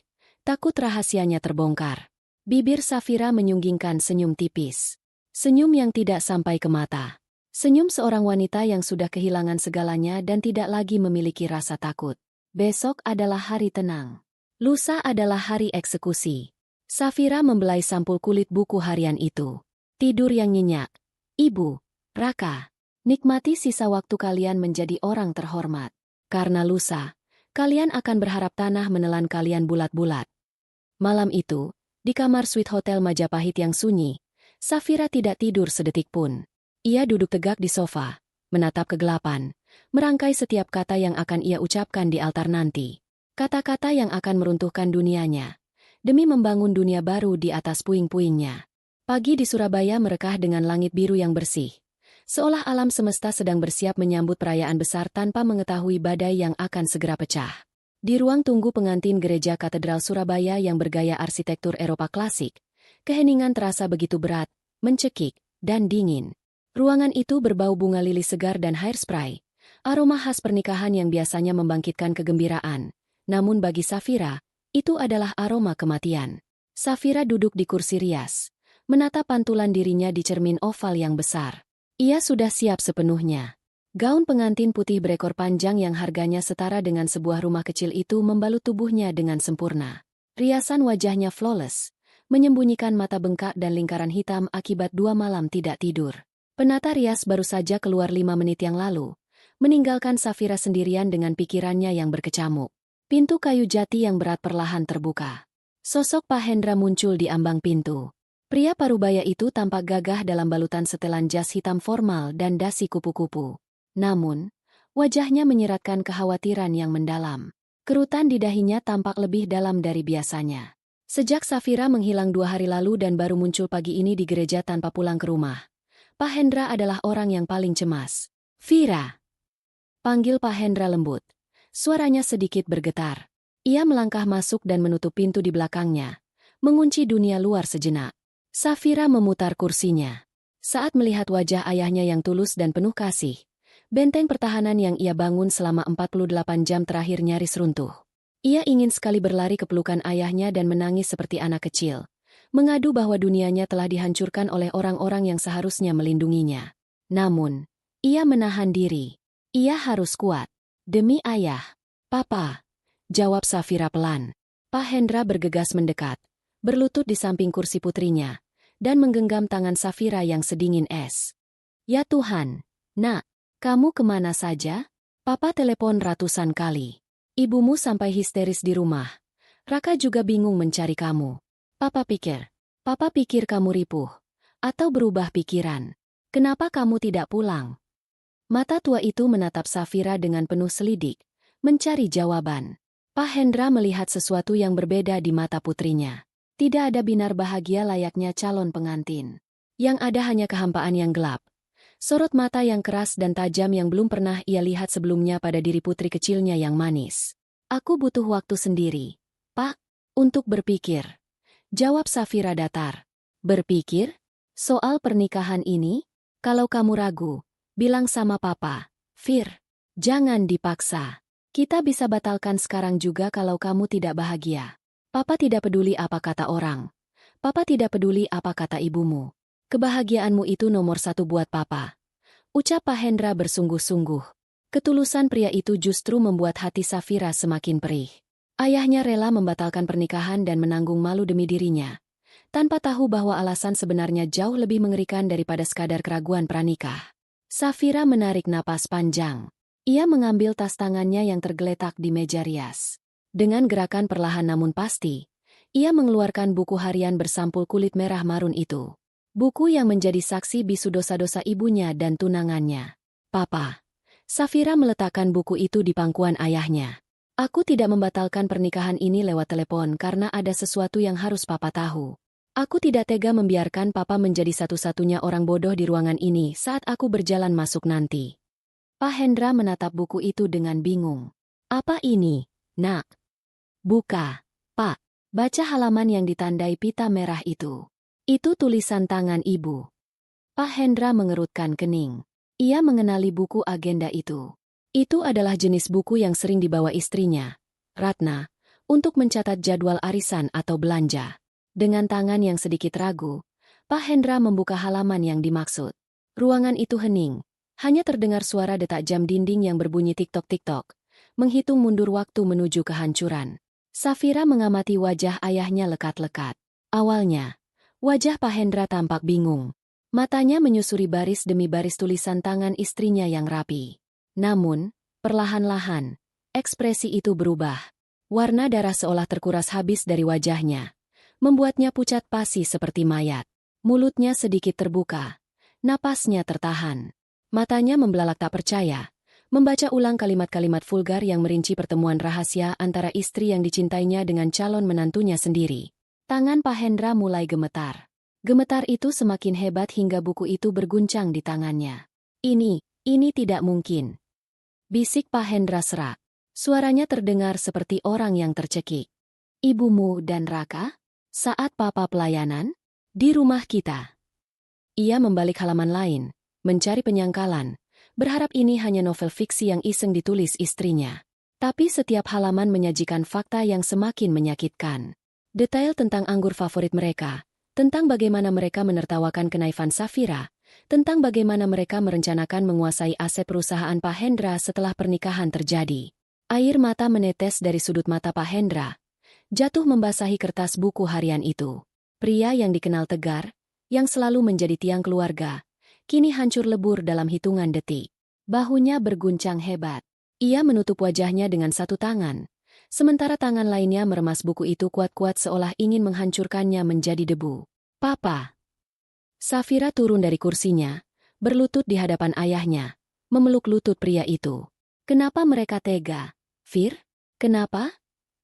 takut rahasianya terbongkar. Bibir Safira menyunggingkan senyum tipis. Senyum yang tidak sampai ke mata. Senyum seorang wanita yang sudah kehilangan segalanya dan tidak lagi memiliki rasa takut. Besok adalah hari tenang. Lusa adalah hari eksekusi. Safira membelai sampul kulit buku harian itu. Tidur yang nyenyak. Ibu, Raka, nikmati sisa waktu kalian menjadi orang terhormat. Karena lusa, kalian akan berharap tanah menelan kalian bulat-bulat. Malam itu, di kamar suite hotel Majapahit yang sunyi, Safira tidak tidur sedetik pun. Ia duduk tegak di sofa, menatap kegelapan, merangkai setiap kata yang akan ia ucapkan di altar nanti. Kata-kata yang akan meruntuhkan dunianya, demi membangun dunia baru di atas puing-puingnya. Pagi di Surabaya merekah dengan langit biru yang bersih, seolah alam semesta sedang bersiap menyambut perayaan besar tanpa mengetahui badai yang akan segera pecah. Di ruang tunggu pengantin gereja Katedral Surabaya yang bergaya arsitektur Eropa klasik, keheningan terasa begitu berat, mencekik, dan dingin. Ruangan itu berbau bunga lili segar dan hairspray, aroma khas pernikahan yang biasanya membangkitkan kegembiraan. Namun bagi Safira, itu adalah aroma kematian. Safira duduk di kursi rias, menatap pantulan dirinya di cermin oval yang besar. Ia sudah siap sepenuhnya. Gaun pengantin putih berekor panjang yang harganya setara dengan sebuah rumah kecil itu membalut tubuhnya dengan sempurna. Riasan wajahnya flawless, menyembunyikan mata bengkak dan lingkaran hitam akibat 2 malam tidak tidur. Penata rias baru saja keluar 5 menit yang lalu, meninggalkan Safira sendirian dengan pikirannya yang berkecamuk. Pintu kayu jati yang berat perlahan terbuka. Sosok Pak Hendra muncul di ambang pintu. Pria parubaya itu tampak gagah dalam balutan setelan jas hitam formal dan dasi kupu-kupu. Namun, wajahnya menyiratkan kekhawatiran yang mendalam. Kerutan di dahinya tampak lebih dalam dari biasanya. Sejak Safira menghilang 2 hari lalu dan baru muncul pagi ini di gereja tanpa pulang ke rumah, Pak Hendra adalah orang yang paling cemas. "Vira!" panggil Pak Hendra lembut. Suaranya sedikit bergetar. Ia melangkah masuk dan menutup pintu di belakangnya, mengunci dunia luar sejenak. Safira memutar kursinya. Saat melihat wajah ayahnya yang tulus dan penuh kasih, benteng pertahanan yang ia bangun selama 48 jam terakhir nyaris runtuh. Ia ingin sekali berlari ke pelukan ayahnya dan menangis seperti anak kecil, mengadu bahwa dunianya telah dihancurkan oleh orang-orang yang seharusnya melindunginya. Namun, ia menahan diri. Ia harus kuat. "Demi ayah." "Papa," jawab Safira pelan. Pak Hendra bergegas mendekat, berlutut di samping kursi putrinya, dan menggenggam tangan Safira yang sedingin es. "Ya Tuhan, Nak. Kamu kemana saja? Papa telepon ratusan kali. Ibumu sampai histeris di rumah. Raka juga bingung mencari kamu. Papa pikir kamu ripuh. Atau berubah pikiran. Kenapa kamu tidak pulang?" Mata tua itu menatap Safira dengan penuh selidik, mencari jawaban. Pak Hendra melihat sesuatu yang berbeda di mata putrinya. Tidak ada binar bahagia layaknya calon pengantin. Yang ada hanya kehampaan yang gelap. Sorot mata yang keras dan tajam yang belum pernah ia lihat sebelumnya pada diri putri kecilnya yang manis. "Aku butuh waktu sendiri, Pak, untuk berpikir," jawab Safira datar. "Berpikir? Soal pernikahan ini? Kalau kamu ragu, bilang sama Papa. Fir, jangan dipaksa. Kita bisa batalkan sekarang juga kalau kamu tidak bahagia. Papa tidak peduli apa kata orang. Papa tidak peduli apa kata ibumu. Kebahagiaanmu itu nomor 1 buat Papa," ucap Pak Hendra bersungguh-sungguh. Ketulusan pria itu justru membuat hati Safira semakin perih. Ayahnya rela membatalkan pernikahan dan menanggung malu demi dirinya, tanpa tahu bahwa alasan sebenarnya jauh lebih mengerikan daripada sekadar keraguan pranikah. Safira menarik napas panjang. Ia mengambil tas tangannya yang tergeletak di meja rias. Dengan gerakan perlahan namun pasti, ia mengeluarkan buku harian bersampul kulit merah marun itu. Buku yang menjadi saksi bisu dosa-dosa ibunya dan tunangannya. "Papa." Safira meletakkan buku itu di pangkuan ayahnya. "Aku tidak membatalkan pernikahan ini lewat telepon karena ada sesuatu yang harus Papa tahu. Aku tidak tega membiarkan Papa menjadi satu-satunya orang bodoh di ruangan ini saat aku berjalan masuk nanti." Pak Hendra menatap buku itu dengan bingung. "Apa ini, Nak?" "Buka, Pak." Baca halaman yang ditandai pita merah itu. "Itu tulisan tangan ibu." Pak Hendra mengerutkan kening. Ia mengenali buku agenda itu. Itu adalah jenis buku yang sering dibawa istrinya, Ratna, untuk mencatat jadwal arisan atau belanja. Dengan tangan yang sedikit ragu, Pak Hendra membuka halaman yang dimaksud. Ruangan itu hening, hanya terdengar suara detak jam dinding yang berbunyi tik-tok, menghitung mundur waktu menuju kehancuran. Safira mengamati wajah ayahnya lekat-lekat. Awalnya, wajah Pak Hendra tampak bingung. Matanya menyusuri baris demi baris tulisan tangan istrinya yang rapi. Namun, perlahan-lahan, ekspresi itu berubah. Warna darah seolah terkuras habis dari wajahnya, membuatnya pucat pasi seperti mayat. Mulutnya sedikit terbuka, napasnya tertahan. Matanya membelalak tak percaya, membaca ulang kalimat-kalimat vulgar yang merinci pertemuan rahasia antara istri yang dicintainya dengan calon menantunya sendiri. Tangan Pak Hendra mulai gemetar. Gemetar itu semakin hebat hingga buku itu berguncang di tangannya. Ini tidak mungkin. Bisik Pak Hendra serak. Suaranya terdengar seperti orang yang tercekik. Ibumu dan Raka? Saat papa pelayanan? Di rumah kita. Ia membalik halaman lain, mencari penyangkalan, berharap ini hanya novel fiksi yang iseng ditulis istrinya. Tapi setiap halaman menyajikan fakta yang semakin menyakitkan. Detail tentang anggur favorit mereka, tentang bagaimana mereka menertawakan kenaifan Safira, tentang bagaimana mereka merencanakan menguasai aset perusahaan Pak Hendra setelah pernikahan terjadi. Air mata menetes dari sudut mata Pak Hendra, jatuh membasahi kertas buku harian itu. Pria yang dikenal tegar, yang selalu menjadi tiang keluarga, kini hancur lebur dalam hitungan detik. Bahunya berguncang hebat. Ia menutup wajahnya dengan satu tangan, sementara tangan lainnya meremas buku itu kuat-kuat seolah ingin menghancurkannya menjadi debu. Papa! Safira turun dari kursinya, berlutut di hadapan ayahnya, memeluk lutut pria itu. Kenapa mereka tega? Fir? Kenapa?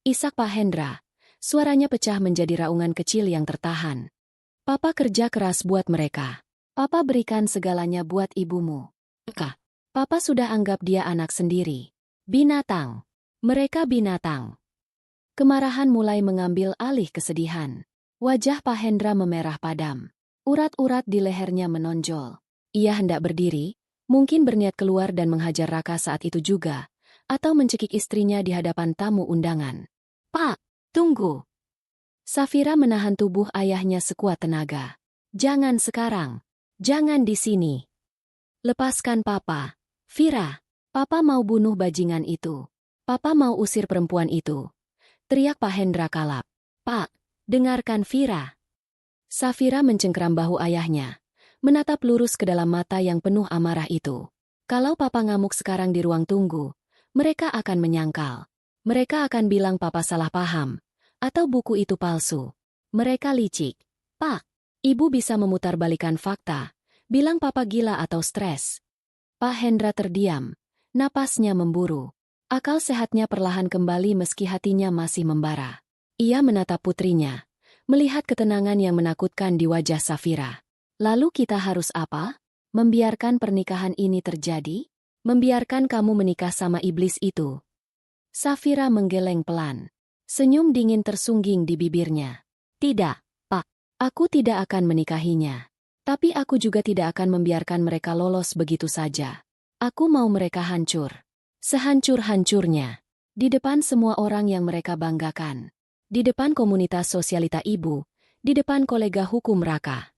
Isak Pak Hendra. Suaranya pecah menjadi raungan kecil yang tertahan. Papa kerja keras buat mereka. Papa berikan segalanya buat ibumu. Kak, Papa sudah anggap dia anak sendiri. Binatang. Mereka binatang. Kemarahan mulai mengambil alih kesedihan. Wajah Pak Hendra memerah padam. Urat-urat di lehernya menonjol. Ia hendak berdiri, mungkin berniat keluar dan menghajar Raka saat itu juga, atau mencekik istrinya di hadapan tamu undangan. Pak! Tunggu. Safira menahan tubuh ayahnya sekuat tenaga. Jangan sekarang. Jangan di sini. Lepaskan Papa. Fira. Papa mau bunuh bajingan itu. Papa mau usir perempuan itu. Teriak Pak Hendra kalap. Pak, dengarkan Fira. Safira mencengkeram bahu ayahnya, menatap lurus ke dalam mata yang penuh amarah itu. Kalau Papa ngamuk sekarang di ruang tunggu, mereka akan menyangkal. Mereka akan bilang Papa salah paham, atau buku itu palsu. Mereka licik. Pak, Ibu bisa memutarbalikkan fakta, bilang Papa gila atau stres. Pak Hendra terdiam, napasnya memburu. Akal sehatnya perlahan kembali meski hatinya masih membara. Ia menatap putrinya, melihat ketenangan yang menakutkan di wajah Safira. Lalu kita harus apa? Membiarkan pernikahan ini terjadi? Membiarkan kamu menikah sama iblis itu? Safira menggeleng pelan. Senyum dingin tersungging di bibirnya. Tidak, Pak. Aku tidak akan menikahinya. Tapi aku juga tidak akan membiarkan mereka lolos begitu saja. Aku mau mereka hancur. Sehancur-hancurnya. Di depan semua orang yang mereka banggakan. Di depan komunitas sosialita ibu. Di depan kolega hukum Raka.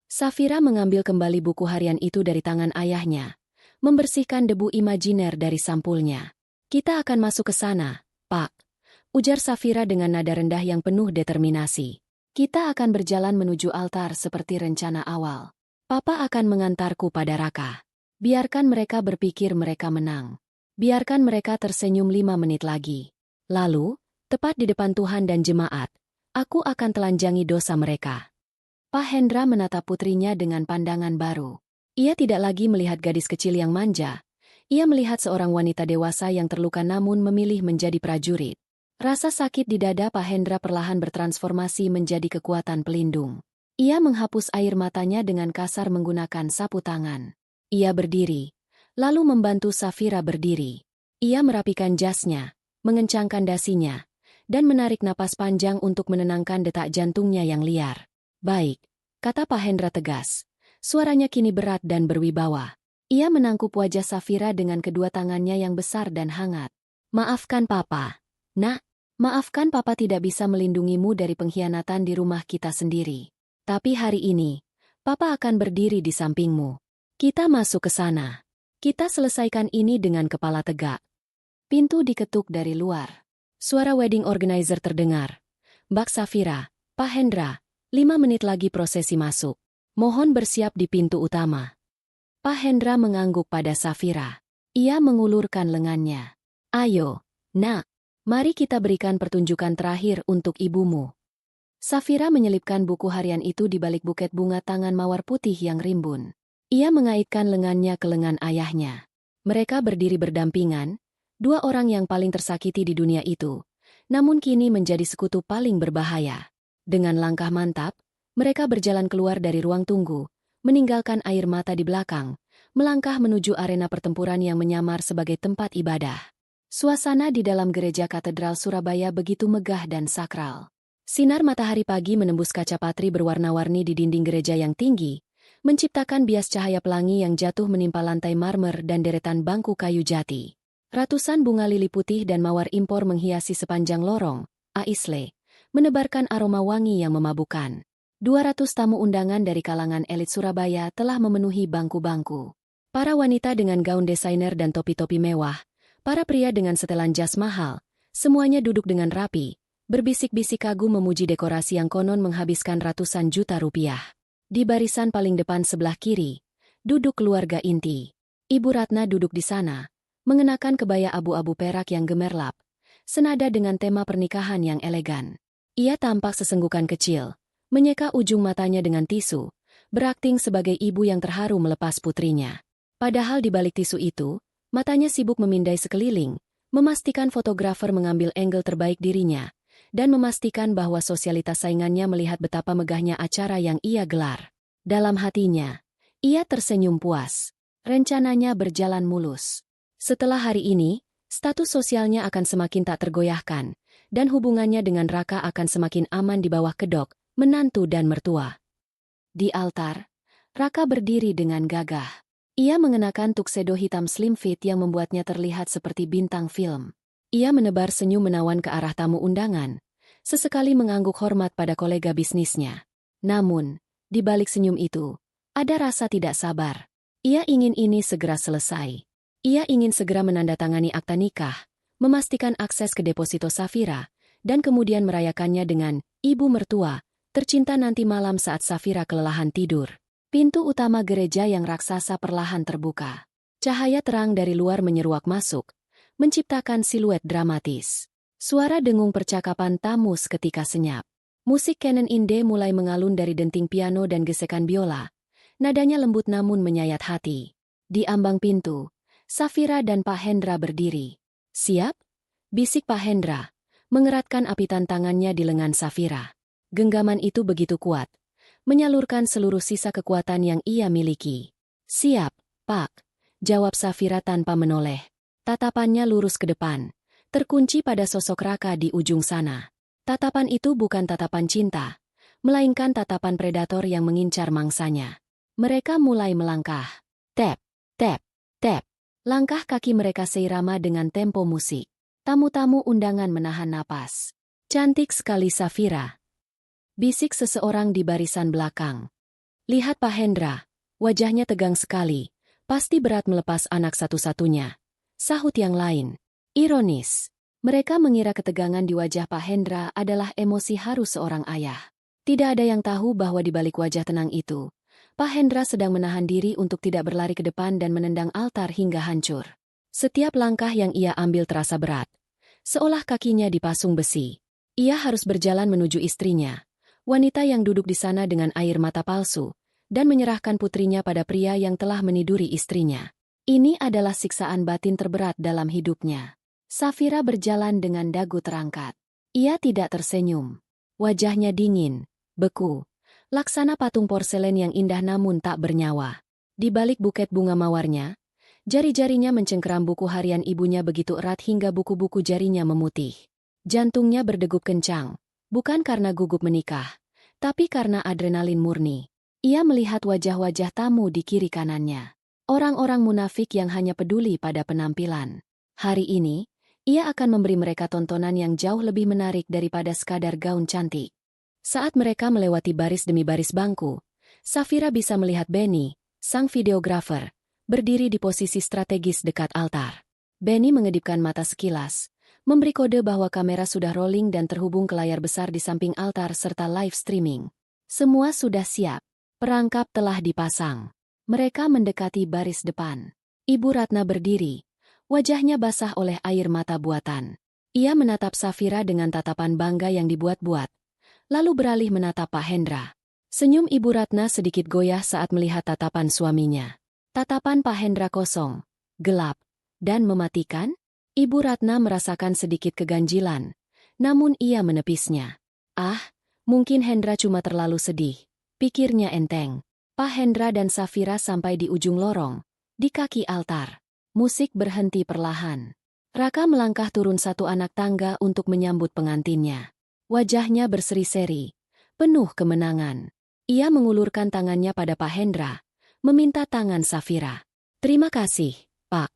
Safira mengambil kembali buku harian itu dari tangan ayahnya. Membersihkan debu imajiner dari sampulnya. Kita akan masuk ke sana, Pak. Ujar Safira dengan nada rendah yang penuh determinasi. Kita akan berjalan menuju altar seperti rencana awal. Papa akan mengantarku pada Raka. Biarkan mereka berpikir mereka menang. Biarkan mereka tersenyum 5 menit lagi. Lalu, tepat di depan Tuhan dan jemaat, aku akan telanjangi dosa mereka. Pak Hendra menatap putrinya dengan pandangan baru. Ia tidak lagi melihat gadis kecil yang manja. Ia melihat seorang wanita dewasa yang terluka namun memilih menjadi prajurit. Rasa sakit di dada Pak Hendra perlahan bertransformasi menjadi kekuatan pelindung. Ia menghapus air matanya dengan kasar menggunakan sapu tangan. Ia berdiri, lalu membantu Safira berdiri. Ia merapikan jasnya, mengencangkan dasinya, dan menarik napas panjang untuk menenangkan detak jantungnya yang liar. Baik, kata Pak Hendra tegas. Suaranya kini berat dan berwibawa. Ia menangkup wajah Safira dengan kedua tangannya yang besar dan hangat. Maafkan Papa. Nak, Maafkan papa tidak bisa melindungimu dari pengkhianatan di rumah kita sendiri. Tapi hari ini, papa akan berdiri di sampingmu. Kita masuk ke sana. Kita selesaikan ini dengan kepala tegak. Pintu diketuk dari luar. Suara wedding organizer terdengar. Mbak Safira, Pak Hendra, 5 menit lagi prosesi masuk. Mohon bersiap di pintu utama. Pak Hendra mengangguk pada Safira. Ia mengulurkan lengannya. Ayo, nak. Mari kita berikan pertunjukan terakhir untuk ibumu. Safira menyelipkan buku harian itu di balik buket bunga tangan mawar putih yang rimbun. Ia mengaitkan lengannya ke lengan ayahnya. Mereka berdiri berdampingan, dua orang yang paling tersakiti di dunia itu, namun kini menjadi sekutu paling berbahaya. Dengan langkah mantap, mereka berjalan keluar dari ruang tunggu, meninggalkan air mata di belakang, melangkah menuju arena pertempuran yang menyamar sebagai tempat ibadah. Suasana di dalam gereja katedral Surabaya begitu megah dan sakral. Sinar matahari pagi menembus kaca patri berwarna-warni di dinding gereja yang tinggi, menciptakan bias cahaya pelangi yang jatuh menimpa lantai marmer dan deretan bangku kayu jati. Ratusan bunga lili putih dan mawar impor menghiasi sepanjang lorong, aisle, menebarkan aroma wangi yang memabukkan. 200 tamu undangan dari kalangan elit Surabaya telah memenuhi bangku-bangku. Para wanita dengan gaun desainer dan topi-topi mewah, para pria dengan setelan jas mahal, semuanya duduk dengan rapi, berbisik-bisik kagum memuji dekorasi yang konon menghabiskan ratusan juta rupiah. Di barisan paling depan sebelah kiri, duduk keluarga inti. Ibu Ratna duduk di sana, mengenakan kebaya abu-abu perak yang gemerlap, senada dengan tema pernikahan yang elegan. Ia tampak sesenggukan kecil, menyeka ujung matanya dengan tisu, berakting sebagai ibu yang terharu melepas putrinya. Padahal di balik tisu itu, matanya sibuk memindai sekeliling, memastikan fotografer mengambil angle terbaik dirinya, dan memastikan bahwa sosialitas saingannya melihat betapa megahnya acara yang ia gelar. Dalam hatinya, ia tersenyum puas. Rencananya berjalan mulus. Setelah hari ini, status sosialnya akan semakin tak tergoyahkan, dan hubungannya dengan Raka akan semakin aman di bawah kedok, menantu dan mertua. Di altar, Raka berdiri dengan gagah. Ia mengenakan tuxedo hitam slim fit yang membuatnya terlihat seperti bintang film. Ia menebar senyum menawan ke arah tamu undangan, sesekali mengangguk hormat pada kolega bisnisnya. Namun, di balik senyum itu, ada rasa tidak sabar. Ia ingin ini segera selesai. Ia ingin segera menandatangani akta nikah, memastikan akses ke deposito Safira, dan kemudian merayakannya dengan ibu mertua, tercinta nanti malam saat Safira kelelahan tidur. Pintu utama gereja yang raksasa perlahan terbuka. Cahaya terang dari luar menyeruak masuk, menciptakan siluet dramatis. Suara dengung percakapan tamu seketika senyap. Musik Canon Inde mulai mengalun dari denting piano dan gesekan biola. Nadanya lembut namun menyayat hati. Di ambang pintu, Safira dan Pak Hendra berdiri. "Siap?" bisik Pak Hendra, mengeratkan apitan tangannya di lengan Safira. Genggaman itu begitu kuat, menyalurkan seluruh sisa kekuatan yang ia miliki. "Siap, Pak," jawab Safira tanpa menoleh. Tatapannya lurus ke depan, terkunci pada sosok Raka di ujung sana. Tatapan itu bukan tatapan cinta, melainkan tatapan predator yang mengincar mangsanya. Mereka mulai melangkah. Tap, tap, tap. Langkah kaki mereka seirama dengan tempo musik. Tamu-tamu undangan menahan napas. "Cantik sekali Safira," bisik seseorang di barisan belakang. "Lihat Pak Hendra, wajahnya tegang sekali, pasti berat melepas anak satu-satunya," sahut yang lain. Ironis, mereka mengira ketegangan di wajah Pak Hendra adalah emosi haru seorang ayah. Tidak ada yang tahu bahwa di balik wajah tenang itu, Pak Hendra sedang menahan diri untuk tidak berlari ke depan dan menendang altar hingga hancur. Setiap langkah yang ia ambil terasa berat, seolah kakinya dipasung besi. Ia harus berjalan menuju istrinya, wanita yang duduk di sana dengan air mata palsu, dan menyerahkan putrinya pada pria yang telah meniduri istrinya. Ini adalah siksaan batin terberat dalam hidupnya. Safira berjalan dengan dagu terangkat. Ia tidak tersenyum. Wajahnya dingin, beku, laksana patung porselen yang indah namun tak bernyawa. Di balik buket bunga mawarnya, jari-jarinya mencengkeram buku harian ibunya begitu erat hingga buku-buku jarinya memutih. Jantungnya berdegup kencang. Bukan karena gugup menikah, tapi karena adrenalin murni. Ia melihat wajah-wajah tamu di kiri kanannya. Orang-orang munafik yang hanya peduli pada penampilan. Hari ini, Ia akan memberi mereka tontonan yang jauh lebih menarik daripada sekadar gaun cantik. Saat mereka melewati baris demi baris bangku, Safira bisa melihat Benny, sang videografer, berdiri di posisi strategis dekat altar. Benny mengedipkan mata sekilas, memberi kode bahwa kamera sudah rolling dan terhubung ke layar besar di samping altar serta live streaming. Semua sudah siap. Perangkap telah dipasang. Mereka mendekati baris depan. Ibu Ratna berdiri. Wajahnya basah oleh air mata buatan. Ia menatap Safira dengan tatapan bangga yang dibuat-buat. Lalu beralih menatap Pak Hendra. Senyum Ibu Ratna sedikit goyah saat melihat tatapan suaminya. Tatapan Pak Hendra kosong, gelap, dan mematikan. Ibu Ratna merasakan sedikit keganjilan, namun ia menepisnya. Ah, mungkin Hendra cuma terlalu sedih, pikirnya enteng. Pak Hendra dan Safira sampai di ujung lorong, di kaki altar. Musik berhenti perlahan. Raka melangkah turun satu anak tangga untuk menyambut pengantinnya. Wajahnya berseri-seri, penuh kemenangan. Ia mengulurkan tangannya pada Pak Hendra, meminta tangan Safira. "Terima kasih, Pak,"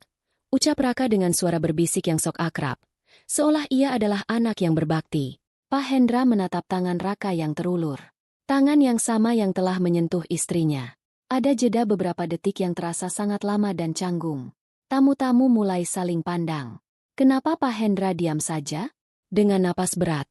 ucap Raka dengan suara berbisik yang sok akrab, seolah ia adalah anak yang berbakti. Pak Hendra menatap tangan Raka yang terulur. Tangan yang sama yang telah menyentuh istrinya. Ada jeda beberapa detik yang terasa sangat lama dan canggung. Tamu-tamu mulai saling pandang. Kenapa Pak Hendra diam saja? Dengan napas berat,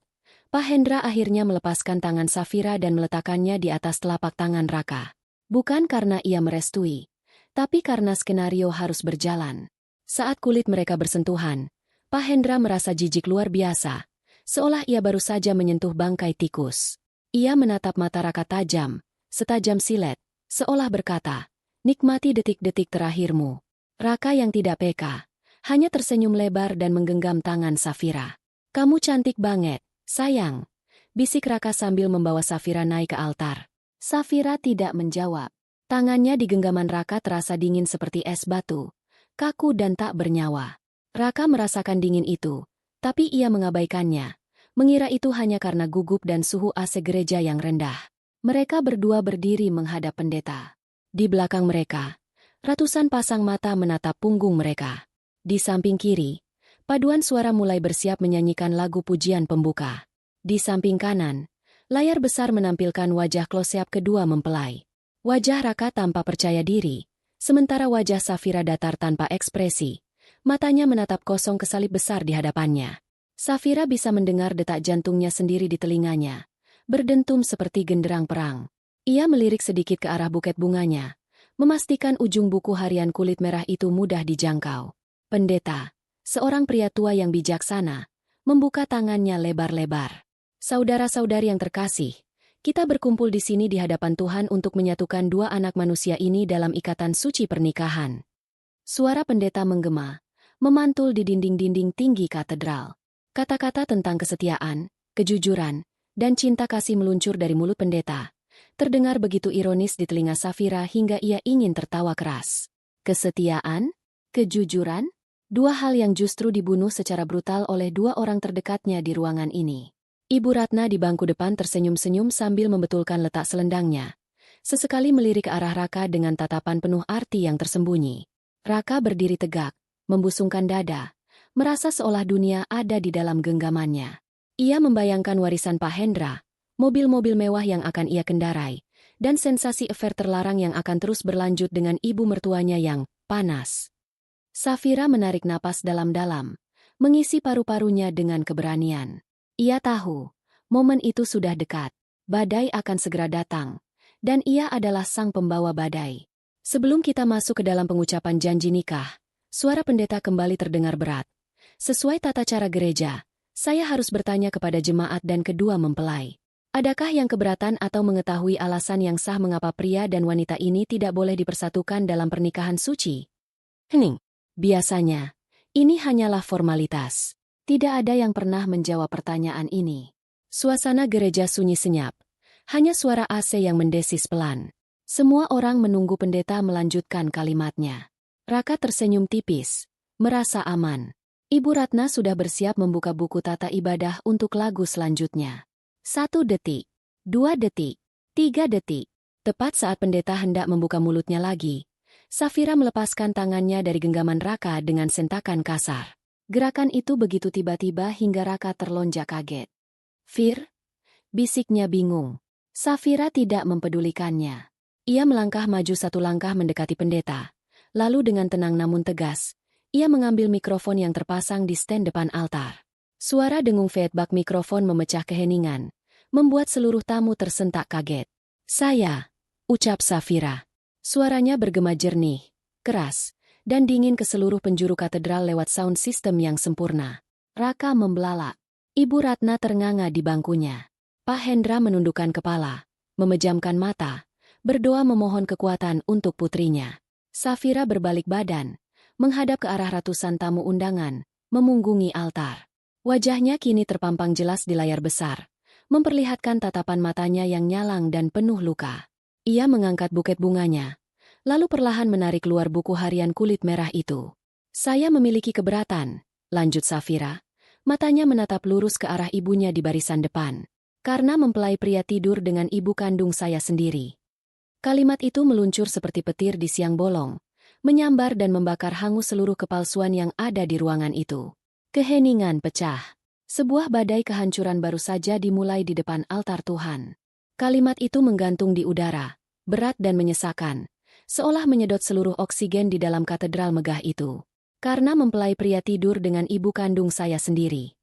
Pak Hendra akhirnya melepaskan tangan Safira dan meletakkannya di atas telapak tangan Raka. Bukan karena ia merestui, tapi karena skenario harus berjalan. Saat kulit mereka bersentuhan, Pak Hendra merasa jijik luar biasa, seolah ia baru saja menyentuh bangkai tikus. Ia menatap mata Raka tajam, setajam silet, seolah berkata, "Nikmati detik-detik terakhirmu." Raka yang tidak peka, hanya tersenyum lebar dan menggenggam tangan Safira. "Kamu cantik banget, sayang," bisik Raka sambil membawa Safira naik ke altar. Safira tidak menjawab. Tangannya di genggaman Raka terasa dingin seperti es batu, kaku dan tak bernyawa. Raka merasakan dingin itu, tapi ia mengabaikannya, mengira itu hanya karena gugup dan suhu AC gereja yang rendah. Mereka berdua berdiri menghadap pendeta. Di belakang mereka, ratusan pasang mata menatap punggung mereka. Di samping kiri, paduan suara mulai bersiap menyanyikan lagu pujian pembuka. Di samping kanan, layar besar menampilkan wajah close-up kedua mempelai. Wajah Raka tanpa percaya diri, sementara wajah Safira datar tanpa ekspresi. Matanya menatap kosong ke salib besar di hadapannya. Safira bisa mendengar detak jantungnya sendiri di telinganya, berdentum seperti genderang perang. Ia melirik sedikit ke arah buket bunganya, memastikan ujung buku harian kulit merah itu mudah dijangkau. Pendeta, seorang pria tua yang bijaksana, membuka tangannya lebar-lebar. "Saudara-saudari yang terkasih, kita berkumpul di sini di hadapan Tuhan untuk menyatukan dua anak manusia ini dalam ikatan suci pernikahan." Suara pendeta menggema, memantul di dinding-dinding tinggi katedral. Kata-kata tentang kesetiaan, kejujuran, dan cinta kasih meluncur dari mulut pendeta. Terdengar begitu ironis di telinga Safira hingga ia ingin tertawa keras. Kesetiaan? Kejujuran? Dua hal yang justru dibunuh secara brutal oleh dua orang terdekatnya di ruangan ini. Ibu Ratna di bangku depan tersenyum-senyum sambil membetulkan letak selendangnya. Sesekali melirik ke arah Raka dengan tatapan penuh arti yang tersembunyi. Raka berdiri tegak, membusungkan dada, merasa seolah dunia ada di dalam genggamannya. Ia membayangkan warisan Pak Hendra, mobil-mobil mewah yang akan ia kendarai, dan sensasi affair terlarang yang akan terus berlanjut dengan ibu mertuanya yang panas. Safira menarik napas dalam-dalam, mengisi paru-parunya dengan keberanian. Ia tahu, momen itu sudah dekat, badai akan segera datang, dan ia adalah sang pembawa badai. Sebelum kita masuk ke dalam pengucapan janji nikah, suara pendeta kembali terdengar berat. Sesuai tata cara gereja, saya harus bertanya kepada jemaat dan kedua mempelai. Adakah yang keberatan atau mengetahui alasan yang sah mengapa pria dan wanita ini tidak boleh dipersatukan dalam pernikahan suci? Biasanya, ini hanyalah formalitas. Tidak ada yang pernah menjawab pertanyaan ini. Suasana gereja sunyi senyap. Hanya suara AC yang mendesis pelan. Semua orang menunggu pendeta melanjutkan kalimatnya. Raka tersenyum tipis, merasa aman. Ibu Ratna sudah bersiap membuka buku tata ibadah untuk lagu selanjutnya. 1 detik, 2 detik, 3 detik. Tepat saat pendeta hendak membuka mulutnya lagi, Safira melepaskan tangannya dari genggaman Raka dengan sentakan kasar. Gerakan itu begitu tiba-tiba hingga Raka terlonjak kaget. "Fir?" bisiknya bingung. Safira tidak mempedulikannya. Ia melangkah maju satu langkah mendekati pendeta. Lalu dengan tenang namun tegas, ia mengambil mikrofon yang terpasang di stand depan altar. Suara dengung feedback mikrofon memecah keheningan, membuat seluruh tamu tersentak kaget. "Saya," ucap Safira. Suaranya bergema jernih, keras, dan dingin ke seluruh penjuru katedral lewat sound system yang sempurna. Raka membelalak. Ibu Ratna ternganga di bangkunya. Pak Hendra menundukkan kepala, memejamkan mata, berdoa memohon kekuatan untuk putrinya. Safira berbalik badan, menghadap ke arah ratusan tamu undangan, memunggungi altar. Wajahnya kini terpampang jelas di layar besar, memperlihatkan tatapan matanya yang nyalang dan penuh luka. Ia mengangkat buket bunganya, lalu perlahan menarik keluar buku harian kulit merah itu. "Saya memiliki keberatan," lanjut Safira. Matanya menatap lurus ke arah ibunya di barisan depan. "Karena mempelai pria tidur dengan ibu kandung saya sendiri." Kalimat itu meluncur seperti petir di siang bolong, menyambar dan membakar hangus seluruh kepalsuan yang ada di ruangan itu. Keheningan pecah. Sebuah badai kehancuran baru saja dimulai di depan altar Tuhan. Kalimat itu menggantung di udara, berat dan menyesakan, seolah menyedot seluruh oksigen di dalam katedral megah itu. "Karena mempelai pria tidur dengan ibu kandung saya sendiri."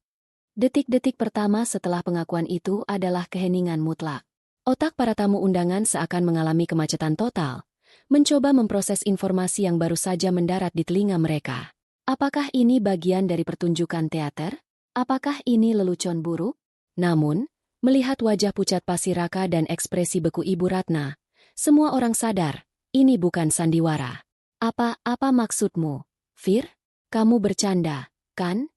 Detik-detik pertama setelah pengakuan itu adalah keheningan mutlak. Otak para tamu undangan seakan mengalami kemacetan total, mencoba memproses informasi yang baru saja mendarat di telinga mereka. Apakah ini bagian dari pertunjukan teater? Apakah ini lelucon buruk? Namun, melihat wajah pucat pasi Raka dan ekspresi beku Ibu Ratna, semua orang sadar, ini bukan sandiwara. Apa maksudmu, Fir? Kamu bercanda, kan?"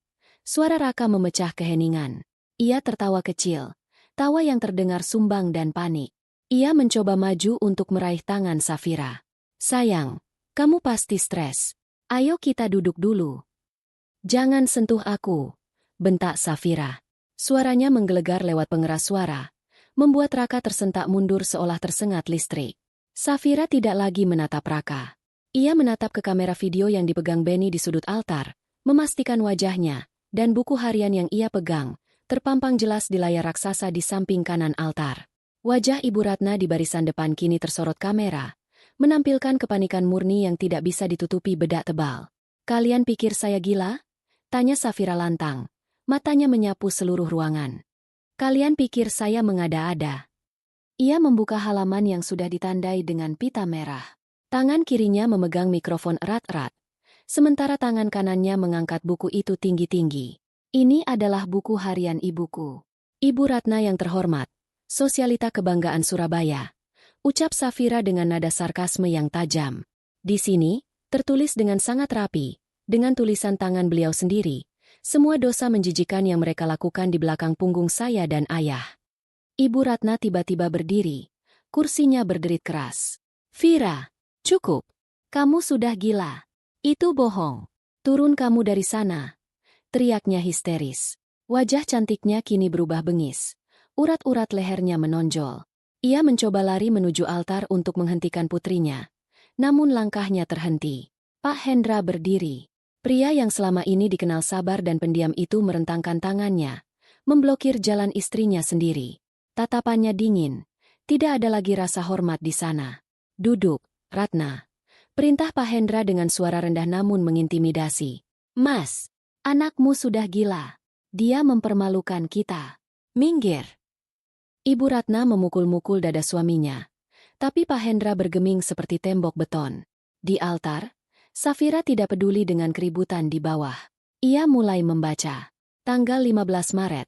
Suara Raka memecah keheningan. Ia tertawa kecil, tawa yang terdengar sumbang dan panik. Ia mencoba maju untuk meraih tangan Safira. "Sayang, kamu pasti stres. Ayo kita duduk dulu." "Jangan sentuh aku," bentak Safira. Suaranya menggelegar lewat pengeras suara, membuat Raka tersentak mundur seolah tersengat listrik. Safira tidak lagi menatap Raka. Ia menatap ke kamera video yang dipegang Benny di sudut altar, memastikan wajahnya, dan buku harian yang ia pegang, terpampang jelas di layar raksasa di samping kanan altar. Wajah Ibu Ratna di barisan depan kini tersorot kamera, menampilkan kepanikan murni yang tidak bisa ditutupi bedak tebal. "Kalian pikir saya gila?" tanya Safira lantang, matanya menyapu seluruh ruangan. "Kalian pikir saya mengada-ada?" Ia membuka halaman yang sudah ditandai dengan pita merah. Tangan kirinya memegang mikrofon erat-erat, sementara tangan kanannya mengangkat buku itu tinggi-tinggi. "Ini adalah buku harian ibuku. Ibu Ratna yang terhormat, sosialita kebanggaan Surabaya," ucap Safira dengan nada sarkasme yang tajam. "Di sini, tertulis dengan sangat rapi, dengan tulisan tangan beliau sendiri, semua dosa menjijikan yang mereka lakukan di belakang punggung saya dan ayah." Ibu Ratna tiba-tiba berdiri, kursinya berderit keras. "Fira, cukup. Kamu sudah gila. Itu bohong. Turun kamu dari sana," teriaknya histeris. Wajah cantiknya kini berubah bengis. Urat-urat lehernya menonjol. Ia mencoba lari menuju altar untuk menghentikan putrinya. Namun langkahnya terhenti. Pak Hendra berdiri. Pria yang selama ini dikenal sabar dan pendiam itu merentangkan tangannya, memblokir jalan istrinya sendiri. Tatapannya dingin. Tidak ada lagi rasa hormat di sana. "Duduk, Ratna," perintah Pak Hendra dengan suara rendah namun mengintimidasi. "Mas, anakmu sudah gila. Dia mempermalukan kita. Minggir." Ibu Ratna memukul-mukul dada suaminya, tapi Pak Hendra bergeming seperti tembok beton. Di altar, Safira tidak peduli dengan keributan di bawah. Ia mulai membaca. Tanggal 15 Maret.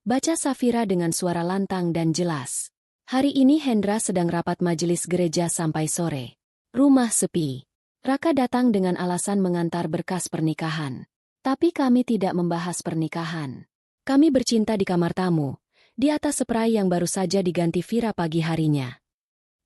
Baca Safira dengan suara lantang dan jelas. Hari ini Hendra sedang rapat majelis gereja sampai sore. Rumah sepi. Raka datang dengan alasan mengantar berkas pernikahan. Tapi kami tidak membahas pernikahan. Kami bercinta di kamar tamu, di atas spray yang baru saja diganti Vira pagi harinya.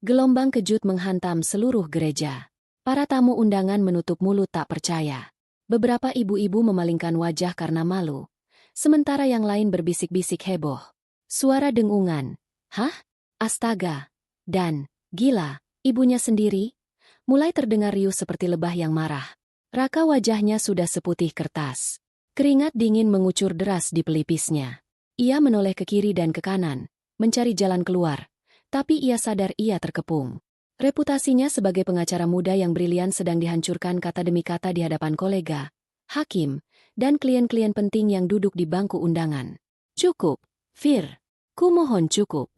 Gelombang kejut menghantam seluruh gereja. Para tamu undangan menutup mulut tak percaya. Beberapa ibu-ibu memalingkan wajah karena malu, sementara yang lain berbisik-bisik heboh. Suara dengungan, "Hah? Astaga! Dan, gila, ibunya sendiri?" mulai terdengar riuh seperti lebah yang marah. Raka wajahnya sudah seputih kertas. Keringat dingin mengucur deras di pelipisnya. Ia menoleh ke kiri dan ke kanan, mencari jalan keluar, tapi ia sadar ia terkepung. Reputasinya sebagai pengacara muda yang brilian sedang dihancurkan kata demi kata di hadapan kolega, hakim, dan klien-klien penting yang duduk di bangku undangan. Cukup, Fir. Kumohon cukup.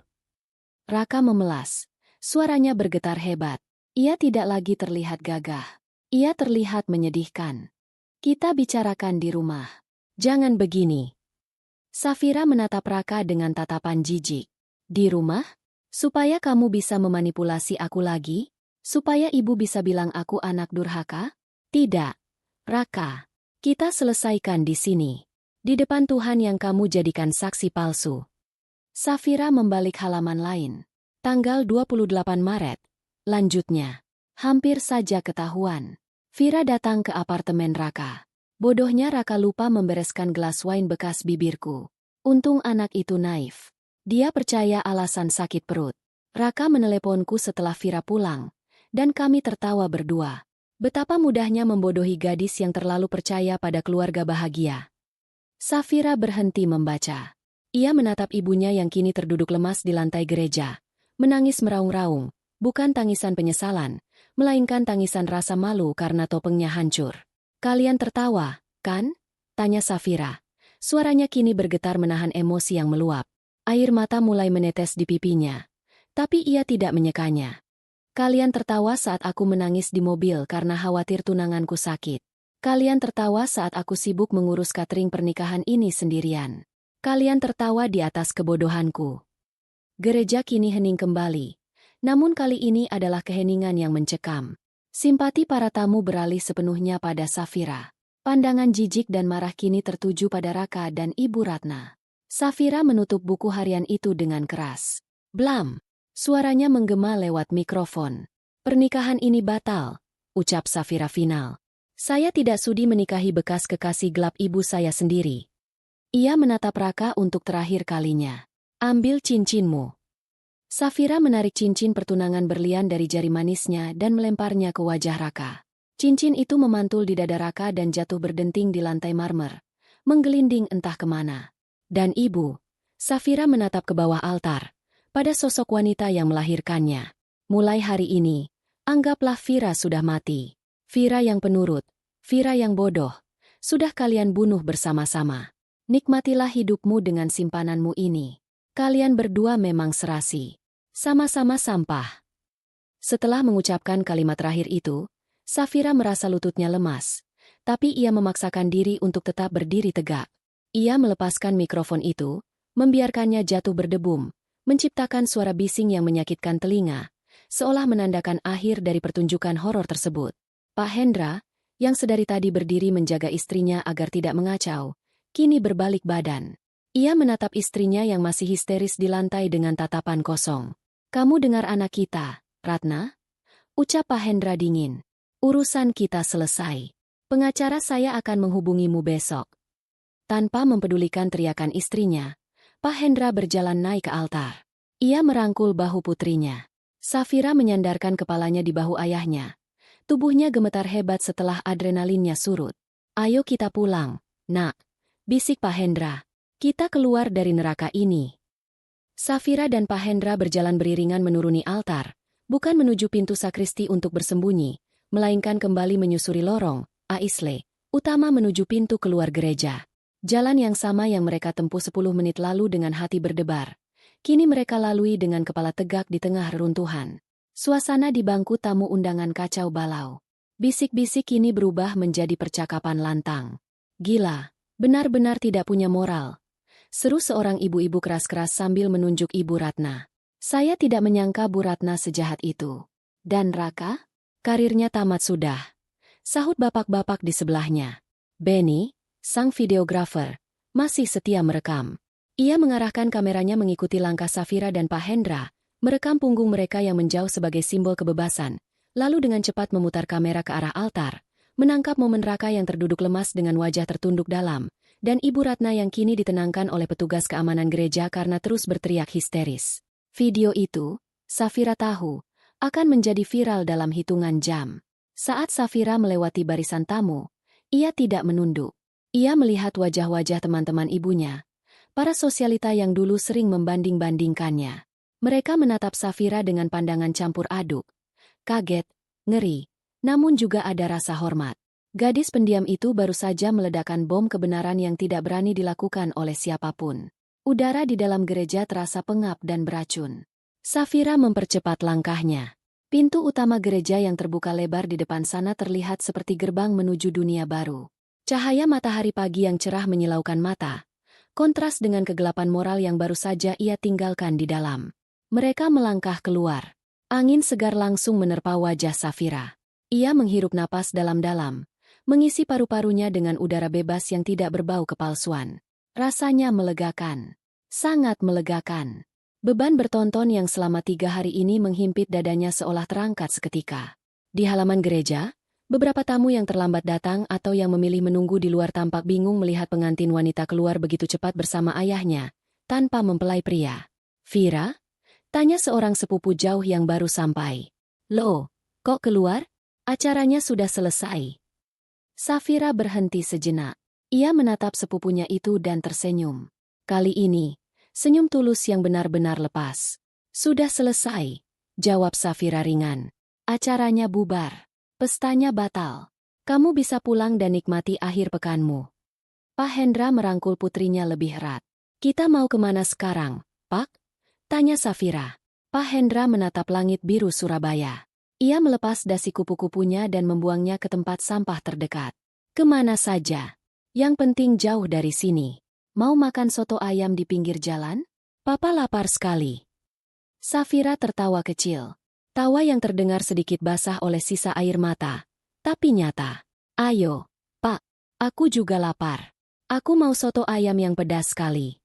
Raka memelas. Suaranya bergetar hebat. Ia tidak lagi terlihat gagah. Ia terlihat menyedihkan. Kita bicarakan di rumah. Jangan begini. Safira menatap Raka dengan tatapan jijik. Di rumah? Supaya kamu bisa memanipulasi aku lagi? Supaya ibu bisa bilang aku anak durhaka? Tidak. Raka, kita selesaikan di sini. Di depan Tuhan yang kamu jadikan saksi palsu. Safira membalik halaman lain. Tanggal 28 Maret. Lanjutnya. Hampir saja ketahuan. Fira datang ke apartemen Raka. Bodohnya Raka lupa membereskan gelas wine bekas bibirku. Untung anak itu naif. Dia percaya alasan sakit perut. Raka meneleponku setelah Fira pulang, dan kami tertawa berdua. Betapa mudahnya membodohi gadis yang terlalu percaya pada keluarga bahagia. Safira berhenti membaca. Ia menatap ibunya yang kini terduduk lemas di lantai gereja. Menangis meraung-raung, bukan tangisan penyesalan, melainkan tangisan rasa malu karena topengnya hancur. Kalian tertawa, kan? Tanya Safira. Suaranya kini bergetar menahan emosi yang meluap. Air mata mulai menetes di pipinya. Tapi ia tidak menyekanya. Kalian tertawa saat aku menangis di mobil karena khawatir tunanganku sakit. Kalian tertawa saat aku sibuk mengurus catering pernikahan ini sendirian. Kalian tertawa di atas kebodohanku. Gereja kini hening kembali. Namun kali ini adalah keheningan yang mencekam. Simpati para tamu beralih sepenuhnya pada Safira. Pandangan jijik dan marah kini tertuju pada Raka dan Ibu Ratna. Safira menutup buku harian itu dengan keras. Blam! Suaranya menggema lewat mikrofon. Pernikahan ini batal, ucap Safira final. Saya tidak sudi menikahi bekas kekasih gelap ibu saya sendiri. Ia menatap Raka untuk terakhir kalinya. Ambil cincinmu. Safira menarik cincin pertunangan berlian dari jari manisnya dan melemparnya ke wajah Raka. Cincin itu memantul di dada Raka dan jatuh berdenting di lantai marmer, menggelinding entah kemana. Dan ibu, Safira menatap ke bawah altar, pada sosok wanita yang melahirkannya. Mulai hari ini, anggaplah Fira sudah mati. Fira yang penurut, Fira yang bodoh, sudah kalian bunuh bersama-sama. Nikmatilah hidupmu dengan simpananmu ini. Kalian berdua memang serasi. Sama-sama sampah. Setelah mengucapkan kalimat terakhir itu, Safira merasa lututnya lemas, tapi ia memaksakan diri untuk tetap berdiri tegak. Ia melepaskan mikrofon itu, membiarkannya jatuh berdebum, menciptakan suara bising yang menyakitkan telinga, seolah menandakan akhir dari pertunjukan horor tersebut. Pak Hendra, yang sedari tadi berdiri menjaga istrinya agar tidak mengacau, kini berbalik badan. Ia menatap istrinya yang masih histeris di lantai dengan tatapan kosong. Kamu dengar anak kita, Ratna? Ucap Pak Hendra dingin. Urusan kita selesai. Pengacara saya akan menghubungimu besok. Tanpa mempedulikan teriakan istrinya, Pak Hendra berjalan naik ke altar. Ia merangkul bahu putrinya. Safira menyandarkan kepalanya di bahu ayahnya. Tubuhnya gemetar hebat setelah adrenalinnya surut. Ayo kita pulang, nak, bisik Pak Hendra. Kita keluar dari neraka ini. Safira dan Pak Hendra berjalan beriringan menuruni altar, bukan menuju pintu sakristi untuk bersembunyi, melainkan kembali menyusuri lorong, Aisle, utama menuju pintu keluar gereja. Jalan yang sama yang mereka tempuh 10 menit lalu dengan hati berdebar. Kini mereka lalui dengan kepala tegak di tengah reruntuhan. Suasana di bangku tamu undangan kacau balau. Bisik-bisik kini berubah menjadi percakapan lantang. Gila, benar-benar tidak punya moral. Seru seorang ibu-ibu keras-keras sambil menunjuk Ibu Ratna. Saya tidak menyangka Bu Ratna sejahat itu. Dan Raka? Karirnya tamat sudah. Sahut bapak-bapak di sebelahnya. Benny, sang videografer, masih setia merekam. Ia mengarahkan kameranya mengikuti langkah Safira dan Pak Hendra, merekam punggung mereka yang menjauh sebagai simbol kebebasan, lalu dengan cepat memutar kamera ke arah altar, menangkap momen Raka yang terduduk lemas dengan wajah tertunduk dalam, dan Ibu Ratna yang kini ditenangkan oleh petugas keamanan gereja karena terus berteriak histeris. Video itu, Safira tahu, akan menjadi viral dalam hitungan jam. Saat Safira melewati barisan tamu, ia tidak menunduk. Ia melihat wajah-wajah teman-teman ibunya, para sosialita yang dulu sering membanding-bandingkannya. Mereka menatap Safira dengan pandangan campur aduk, kaget, ngeri, namun juga ada rasa hormat. Gadis pendiam itu baru saja meledakkan bom kebenaran yang tidak berani dilakukan oleh siapapun. Udara di dalam gereja terasa pengap dan beracun. Safira mempercepat langkahnya. Pintu utama gereja yang terbuka lebar di depan sana terlihat seperti gerbang menuju dunia baru. Cahaya matahari pagi yang cerah menyilaukan mata, kontras dengan kegelapan moral yang baru saja ia tinggalkan di dalam. Mereka melangkah keluar. Angin segar langsung menerpa wajah Safira. Ia menghirup napas dalam-dalam, mengisi paru-parunya dengan udara bebas yang tidak berbau kepalsuan. Rasanya melegakan. Sangat melegakan. Beban bertonton yang selama 3 hari ini menghimpit dadanya seolah terangkat seketika. Di halaman gereja, beberapa tamu yang terlambat datang atau yang memilih menunggu di luar tampak bingung melihat pengantin wanita keluar begitu cepat bersama ayahnya, tanpa mempelai pria. "Vira?" tanya seorang sepupu jauh yang baru sampai. "Loh, kok keluar? Acaranya sudah selesai." Safira berhenti sejenak. Ia menatap sepupunya itu dan tersenyum. Kali ini, senyum tulus yang benar-benar lepas. "Sudah selesai," jawab Safira ringan. "Acaranya bubar. Pestanya batal. Kamu bisa pulang dan nikmati akhir pekanmu." Pak Hendra merangkul putrinya lebih erat. "Kita mau kemana sekarang, Pak?" tanya Safira. Pak Hendra menatap langit biru Surabaya. Ia melepas dasi kupu-kupunya dan membuangnya ke tempat sampah terdekat. "Kemana saja. Yang penting jauh dari sini. Mau makan soto ayam di pinggir jalan? Papa lapar sekali." Safira tertawa kecil. Tawa yang terdengar sedikit basah oleh sisa air mata, tapi nyata. "Ayo, Pak. Aku juga lapar. Aku mau soto ayam yang pedas sekali."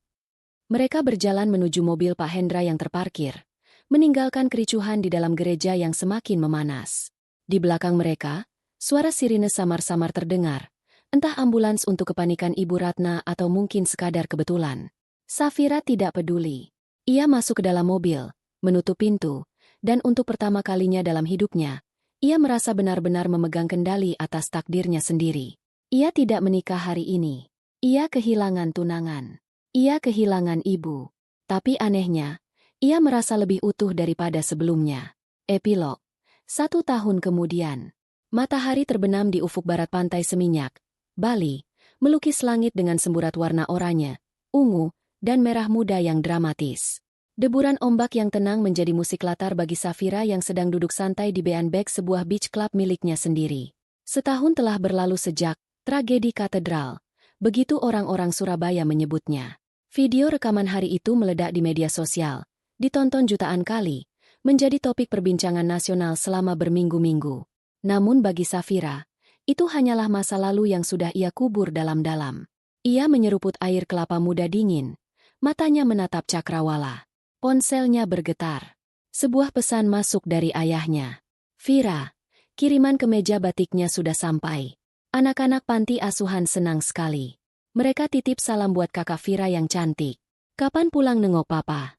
Mereka berjalan menuju mobil Pak Hendra yang terparkir, meninggalkan kericuhan di dalam gereja yang semakin memanas. Di belakang mereka, suara sirine samar-samar terdengar, entah ambulans untuk kepanikan Ibu Ratna atau mungkin sekadar kebetulan. Safira tidak peduli. Ia masuk ke dalam mobil, menutup pintu, dan untuk pertama kalinya dalam hidupnya, ia merasa benar-benar memegang kendali atas takdirnya sendiri. Ia tidak menikah hari ini. Ia kehilangan tunangan. Ia kehilangan ibu. Tapi anehnya, ia merasa lebih utuh daripada sebelumnya. Epilog. 1 tahun kemudian. Matahari terbenam di ufuk barat pantai Seminyak, Bali, melukis langit dengan semburat warna oranye, ungu, dan merah muda yang dramatis. Deburan ombak yang tenang menjadi musik latar bagi Safira yang sedang duduk santai di Beanbag, sebuah beach club miliknya sendiri. Setahun telah berlalu sejak tragedi katedral, begitu orang-orang Surabaya menyebutnya. Video rekaman hari itu meledak di media sosial, ditonton jutaan kali, menjadi topik perbincangan nasional selama berminggu-minggu. Namun bagi Safira, itu hanyalah masa lalu yang sudah ia kubur dalam-dalam. Ia menyeruput air kelapa muda dingin, matanya menatap cakrawala. Ponselnya bergetar. Sebuah pesan masuk dari ayahnya. "Vira, kiriman kemeja batiknya sudah sampai. Anak-anak panti asuhan senang sekali. Mereka titip salam buat kakak Vira yang cantik. Kapan pulang nengok papa?"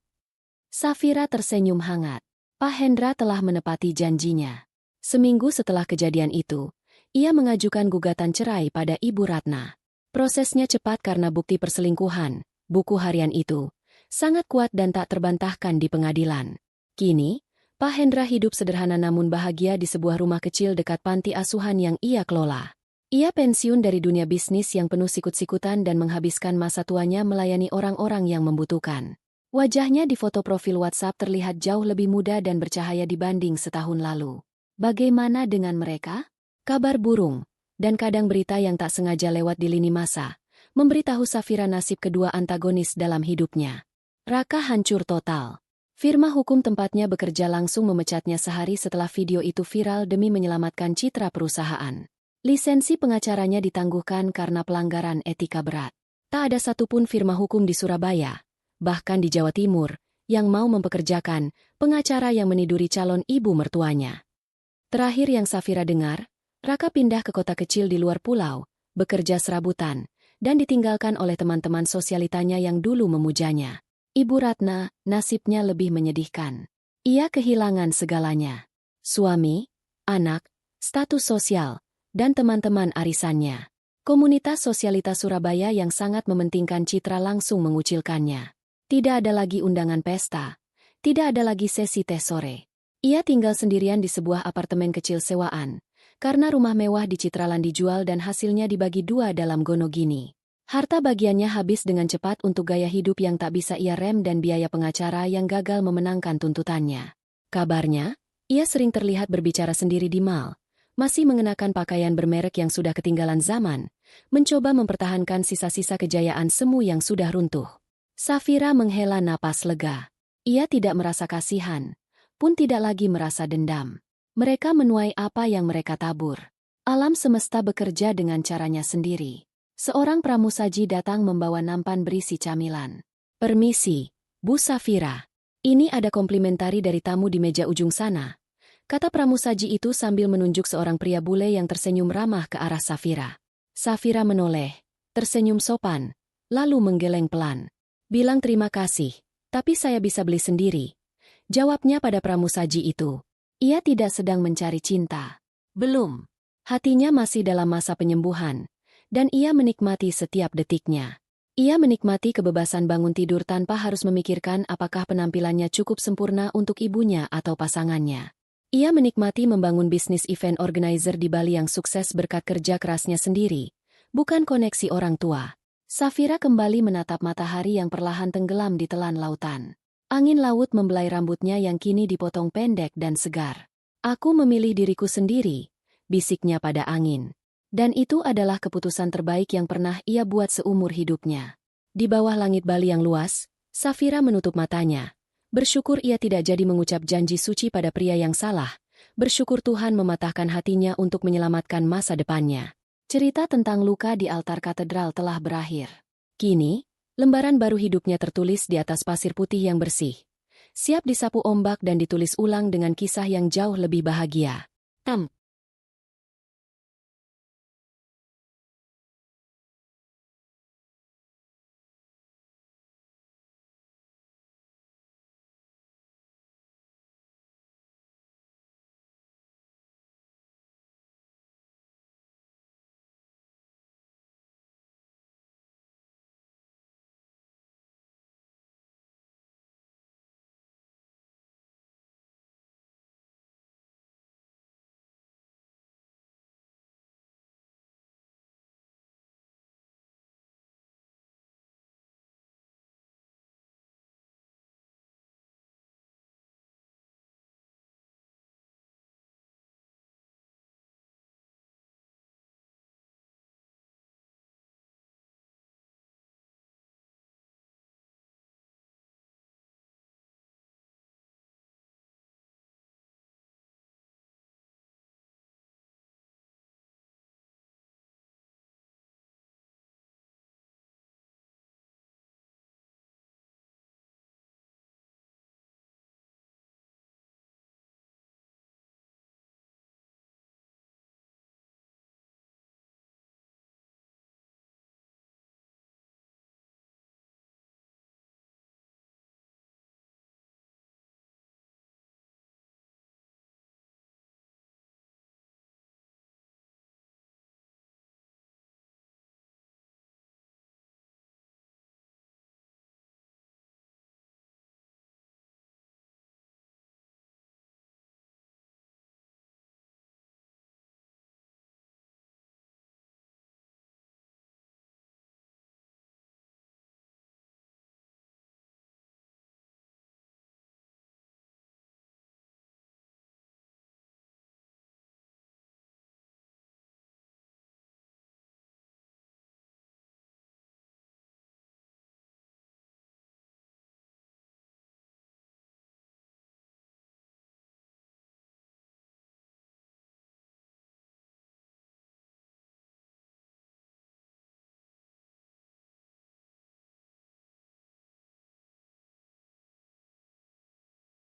Safira tersenyum hangat. Pak Hendra telah menepati janjinya. Seminggu setelah kejadian itu, ia mengajukan gugatan cerai pada Ibu Ratna. Prosesnya cepat karena bukti perselingkuhan, buku harian itu, sangat kuat dan tak terbantahkan di pengadilan. Kini, Pak Hendra hidup sederhana namun bahagia di sebuah rumah kecil dekat panti asuhan yang ia kelola. Ia pensiun dari dunia bisnis yang penuh sikut-sikutan dan menghabiskan masa tuanya melayani orang-orang yang membutuhkan. Wajahnya di foto profil WhatsApp terlihat jauh lebih muda dan bercahaya dibanding setahun lalu. Bagaimana dengan mereka? Kabar burung, dan kadang berita yang tak sengaja lewat di lini masa, memberitahu Safira nasib kedua antagonis dalam hidupnya. Raka hancur total. Firma hukum tempatnya bekerja langsung memecatnya sehari setelah video itu viral demi menyelamatkan citra perusahaan. Lisensi pengacaranya ditangguhkan karena pelanggaran etika berat. Tak ada satupun firma hukum di Surabaya, bahkan di Jawa Timur, yang mau mempekerjakan pengacara yang meniduri calon ibu mertuanya. Terakhir yang Safira dengar, Raka pindah ke kota kecil di luar pulau, bekerja serabutan, dan ditinggalkan oleh teman-teman sosialitanya yang dulu memujanya. Ibu Ratna, nasibnya lebih menyedihkan. Ia kehilangan segalanya. Suami, anak, status sosial, dan teman-teman arisannya. Komunitas sosialitas Surabaya yang sangat mementingkan citra langsung mengucilkannya. Tidak ada lagi undangan pesta. Tidak ada lagi sesi teh sore. Ia tinggal sendirian di sebuah apartemen kecil sewaan, karena rumah mewah di Citraland dijual dan hasilnya dibagi dua dalam gonogini. Harta bagiannya habis dengan cepat untuk gaya hidup yang tak bisa ia rem dan biaya pengacara yang gagal memenangkan tuntutannya. Kabarnya, ia sering terlihat berbicara sendiri di mal, masih mengenakan pakaian bermerek yang sudah ketinggalan zaman, mencoba mempertahankan sisa-sisa kejayaan semu yang sudah runtuh. Safira menghela napas lega. Ia tidak merasa kasihan, pun tidak lagi merasa dendam. Mereka menuai apa yang mereka tabur. Alam semesta bekerja dengan caranya sendiri. Seorang pramusaji datang membawa nampan berisi camilan. "Permisi, Bu Safira. Ini ada komplimentari dari tamu di meja ujung sana," kata pramusaji itu sambil menunjuk seorang pria bule yang tersenyum ramah ke arah Safira. Safira menoleh, tersenyum sopan, lalu menggeleng pelan. "Bilang terima kasih, tapi saya bisa beli sendiri," jawabnya pada pramusaji itu. Ia tidak sedang mencari cinta. Belum. Hatinya masih dalam masa penyembuhan, dan ia menikmati setiap detiknya. Ia menikmati kebebasan bangun tidur tanpa harus memikirkan apakah penampilannya cukup sempurna untuk ibunya atau pasangannya. Ia menikmati membangun bisnis event organizer di Bali yang sukses berkat kerja kerasnya sendiri, bukan koneksi orang tua. Safira kembali menatap matahari yang perlahan tenggelam di telan lautan. Angin laut membelai rambutnya yang kini dipotong pendek dan segar. "Aku memilih diriku sendiri," bisiknya pada angin. Dan itu adalah keputusan terbaik yang pernah ia buat seumur hidupnya. Di bawah langit Bali yang luas, Safira menutup matanya. Bersyukur ia tidak jadi mengucap janji suci pada pria yang salah. Bersyukur Tuhan mematahkan hatinya untuk menyelamatkan masa depannya. Cerita tentang luka di altar katedral telah berakhir. Kini, lembaran baru hidupnya tertulis di atas pasir putih yang bersih. Siap disapu ombak dan ditulis ulang dengan kisah yang jauh lebih bahagia.